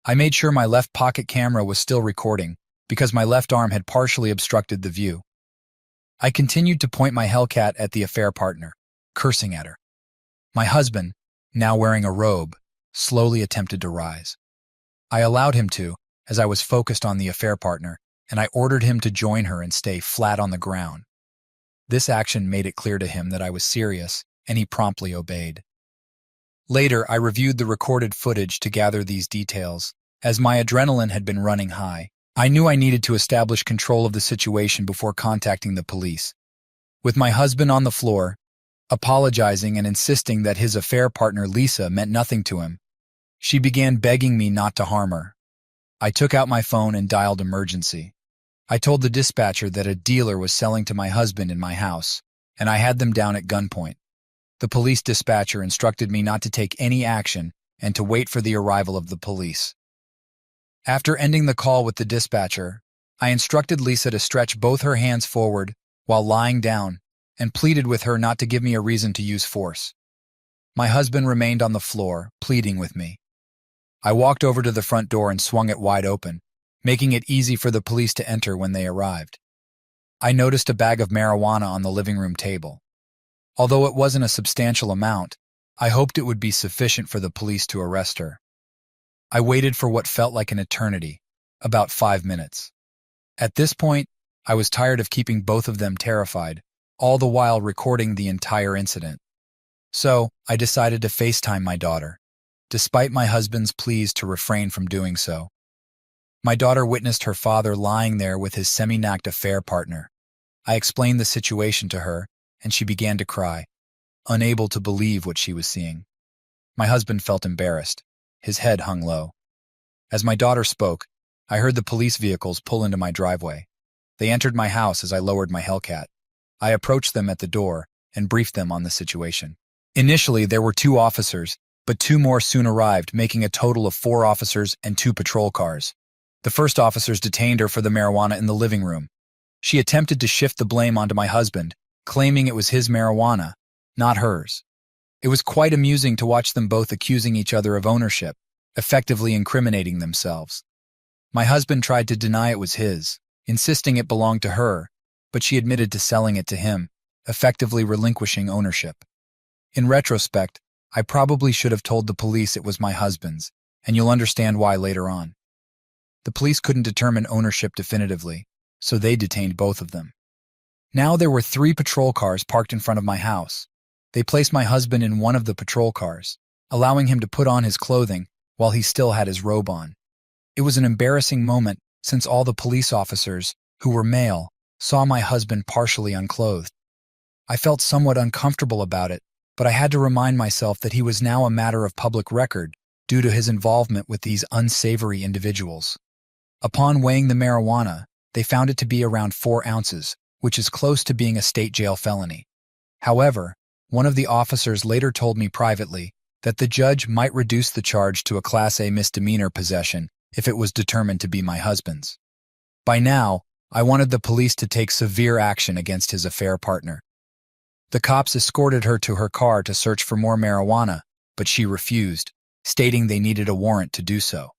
I made sure my left pocket camera was still recording, because my left arm had partially obstructed the view. I continued to point my Hellcat at the affair partner, cursing at her. My husband, now wearing a robe, slowly attempted to rise. I allowed him to, as I was focused on the affair partner, and I ordered him to join her and stay flat on the ground. This action made it clear to him that I was serious, and he promptly obeyed. Later, I reviewed the recorded footage to gather these details. As my adrenaline had been running high, I knew I needed to establish control of the situation before contacting the police. With my husband on the floor, apologizing and insisting that his affair partner Lisa meant nothing to him, she began begging me not to harm her. I took out my phone and dialed emergency. I told the dispatcher that a dealer was selling to my husband in my house, and I had them down at gunpoint. The police dispatcher instructed me not to take any action and to wait for the arrival of the police. After ending the call with the dispatcher, I instructed Lisa to stretch both her hands forward while lying down and pleaded with her not to give me a reason to use force. My husband remained on the floor, pleading with me. I walked over to the front door and swung it wide open, making it easy for the police to enter when they arrived. I noticed a bag of marijuana on the living room table. Although it wasn't a substantial amount, I hoped it would be sufficient for the police to arrest her. I waited for what felt like an eternity, about 5 minutes. At this point, I was tired of keeping both of them terrified, all the while recording the entire incident. So, I decided to FaceTime my daughter, despite my husband's pleas to refrain from doing so. My daughter witnessed her father lying there with his semi-naked affair partner. I explained the situation to her, and she began to cry, unable to believe what she was seeing. My husband felt embarrassed. His head hung low. As my daughter spoke, I heard the police vehicles pull into my driveway. They entered my house as I lowered my Hellcat. I approached them at the door and briefed them on the situation. Initially, there were 2 officers, but 2 more soon arrived, making a total of 4 officers and 2 patrol cars. The first officers detained her for the marijuana in the living room. She attempted to shift the blame onto my husband, claiming it was his marijuana, not hers. It was quite amusing to watch them both accusing each other of ownership, effectively incriminating themselves. My husband tried to deny it was his, insisting it belonged to her, but she admitted to selling it to him, effectively relinquishing ownership. In retrospect, I probably should have told the police it was my husband's, and you'll understand why later on. The police couldn't determine ownership definitively, so they detained both of them. Now there were 3 patrol cars parked in front of my house. They placed my husband in one of the patrol cars, allowing him to put on his clothing while he still had his robe on. It was an embarrassing moment since all the police officers, who were male, saw my husband partially unclothed. I felt somewhat uncomfortable about it, but I had to remind myself that he was now a matter of public record due to his involvement with these unsavory individuals. Upon weighing the marijuana, they found it to be around 4 ounces, which is close to being a state jail felony. However, one of the officers later told me privately that the judge might reduce the charge to a Class A misdemeanor possession if it was determined to be my husband's. By now, I wanted the police to take severe action against his affair partner. The cops escorted her to her car to search for more marijuana, but she refused, stating they needed a warrant to do so.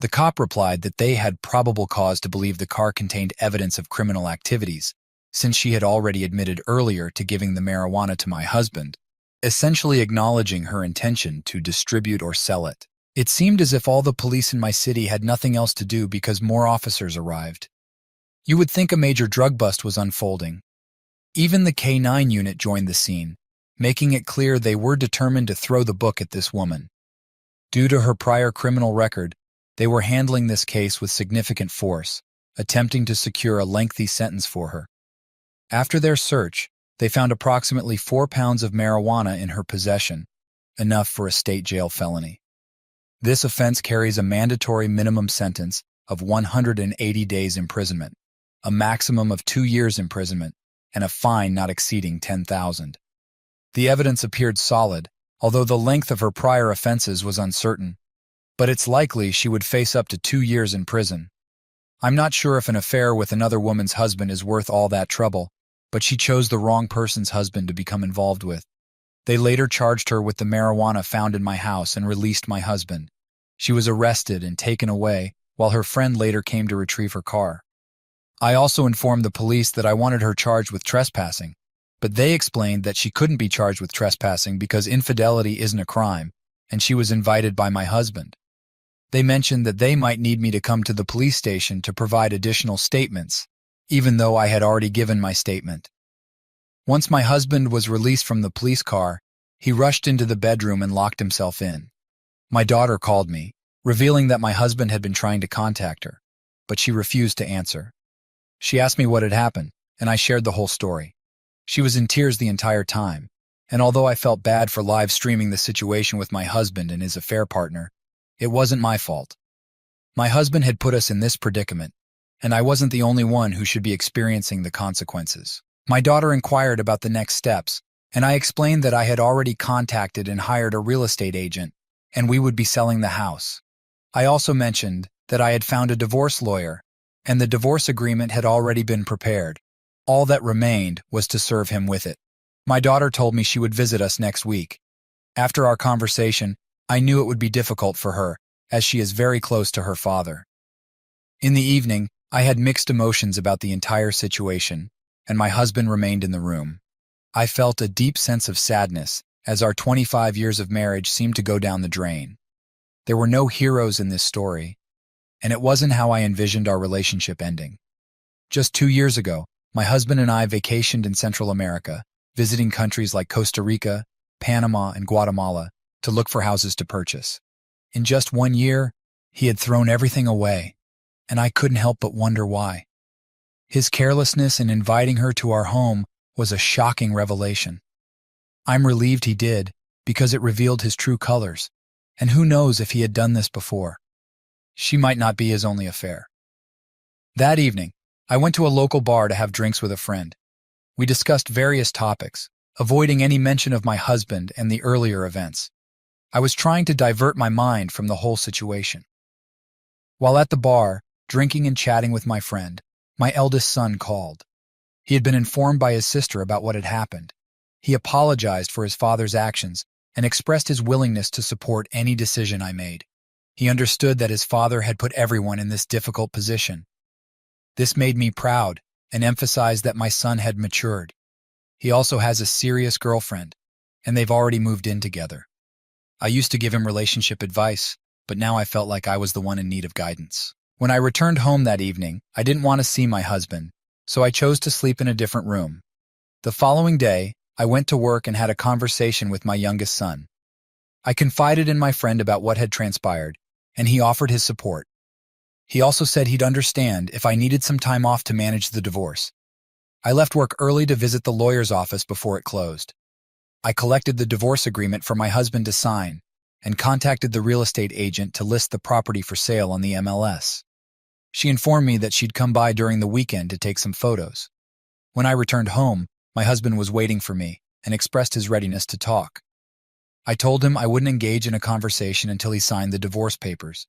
The cop replied that they had probable cause to believe the car contained evidence of criminal activities, since she had already admitted earlier to giving the marijuana to my husband, essentially acknowledging her intention to distribute or sell it. It seemed as if all the police in my city had nothing else to do because more officers arrived. You would think a major drug bust was unfolding. Even the K-9 unit joined the scene, making it clear they were determined to throw the book at this woman. Due to her prior criminal record, they were handling this case with significant force, attempting to secure a lengthy sentence for her. After their search, they found approximately 4 pounds of marijuana in her possession, enough for a state jail felony. This offense carries a mandatory minimum sentence of 180 days imprisonment, a maximum of 2 years imprisonment, and a fine not exceeding $10,000. The evidence appeared solid, although the length of her prior offenses was uncertain, but it's likely she would face up to 2 years in prison. I'm not sure if an affair with another woman's husband is worth all that trouble, but she chose the wrong person's husband to become involved with. They later charged her with the marijuana found in my house and released my husband. She was arrested and taken away, while her friend later came to retrieve her car. I also informed the police that I wanted her charged with trespassing, but they explained that she couldn't be charged with trespassing because infidelity isn't a crime, and she was invited by my husband. They mentioned that they might need me to come to the police station to provide additional statements, even though I had already given my statement. Once my husband was released from the police car, he rushed into the bedroom and locked himself in. My daughter called me, revealing that my husband had been trying to contact her, but she refused to answer. She asked me what had happened, and I shared the whole story. She was in tears the entire time, and although I felt bad for live streaming the situation with my husband and his affair partner, it wasn't my fault. My husband had put us in this predicament, and I wasn't the only one who should be experiencing the consequences. My daughter inquired about the next steps, and I explained that I had already contacted and hired a real estate agent, and we would be selling the house. I also mentioned that I had found a divorce lawyer, and the divorce agreement had already been prepared. All that remained was to serve him with it. My daughter told me she would visit us next week. After our conversation, I knew it would be difficult for her, as she is very close to her father. In the evening, I had mixed emotions about the entire situation, and my husband remained in the room. I felt a deep sense of sadness, as our 25 years of marriage seemed to go down the drain. There were no heroes in this story, and it wasn't how I envisioned our relationship ending. Just 2 years ago, my husband and I vacationed in Central America, visiting countries like Costa Rica, Panama, and Guatemala to look for houses to purchase. In just 1 year, he had thrown everything away, and I couldn't help but wonder why. His carelessness in inviting her to our home was a shocking revelation. I'm relieved he did, because it revealed his true colors, and who knows if he had done this before. She might not be his only affair. That evening, I went to a local bar to have drinks with a friend. We discussed various topics, avoiding any mention of my husband and the earlier events. I was trying to divert my mind from the whole situation. While at the bar, drinking and chatting with my friend, my eldest son called. He had been informed by his sister about what had happened. He apologized for his father's actions and expressed his willingness to support any decision I made. He understood that his father had put everyone in this difficult position. This made me proud and emphasized that my son had matured. He also has a serious girlfriend, and they've already moved in together. I used to give him relationship advice, but now I felt like I was the one in need of guidance. When I returned home that evening, I didn't want to see my husband, so I chose to sleep in a different room. The following day, I went to work and had a conversation with my youngest son. I confided in my friend about what had transpired, and he offered his support. He also said he'd understand if I needed some time off to manage the divorce. I left work early to visit the lawyer's office before it closed. I collected the divorce agreement for my husband to sign and contacted the real estate agent to list the property for sale on the MLS. She informed me that she'd come by during the weekend to take some photos. When I returned home, my husband was waiting for me and expressed his readiness to talk. I told him I wouldn't engage in a conversation until he signed the divorce papers.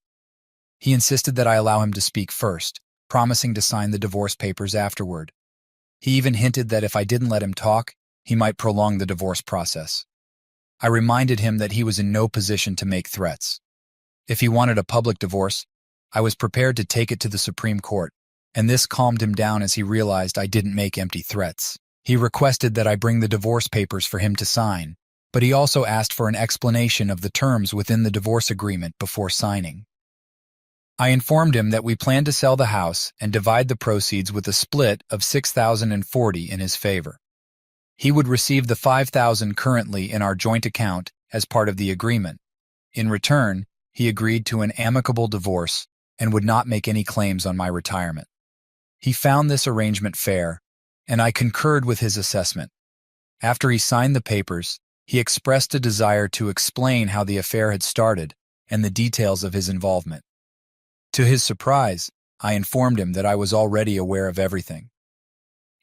He insisted that I allow him to speak first, promising to sign the divorce papers afterward. He even hinted that if I didn't let him talk, he might prolong the divorce process. I reminded him that he was in no position to make threats. If he wanted a public divorce, I was prepared to take it to the Supreme Court, and this calmed him down as he realized I didn't make empty threats. He requested that I bring the divorce papers for him to sign, but he also asked for an explanation of the terms within the divorce agreement before signing. I informed him that we planned to sell the house and divide the proceeds with a split of $6,040 in his favor. He would receive the $5,000 currently in our joint account as part of the agreement. In return, he agreed to an amicable divorce and would not make any claims on my retirement. He found this arrangement fair, and I concurred with his assessment. After he signed the papers, he expressed a desire to explain how the affair had started and the details of his involvement. To his surprise, I informed him that I was already aware of everything.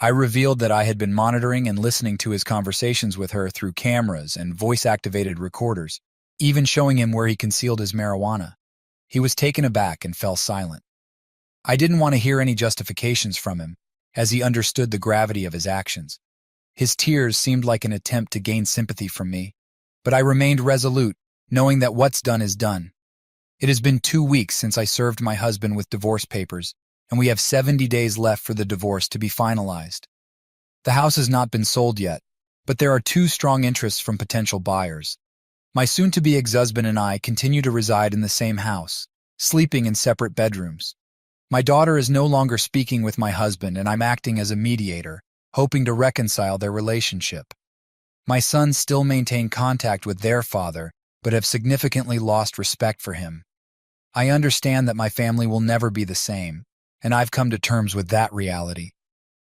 I revealed that I had been monitoring and listening to his conversations with her through cameras and voice-activated recorders, even showing him where he concealed his marijuana. He was taken aback and fell silent. I didn't want to hear any justifications from him, as he understood the gravity of his actions. His tears seemed like an attempt to gain sympathy from me, but I remained resolute, knowing that what's done is done. It has been 2 weeks since I served my husband with divorce papers, and we have 70 days left for the divorce to be finalized. The house has not been sold yet, but there are 2 strong interests from potential buyers. My soon-to-be ex-husband and I continue to reside in the same house, sleeping in separate bedrooms. My daughter is no longer speaking with my husband, and I'm acting as a mediator, hoping to reconcile their relationship. My sons still maintain contact with their father, but have significantly lost respect for him. I understand that my family will never be the same, and I've come to terms with that reality.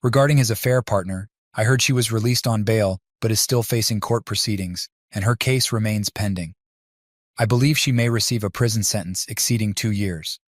Regarding his affair partner, I heard she was released on bail but is still facing court proceedings, and her case remains pending. I believe she may receive a prison sentence exceeding 2 years.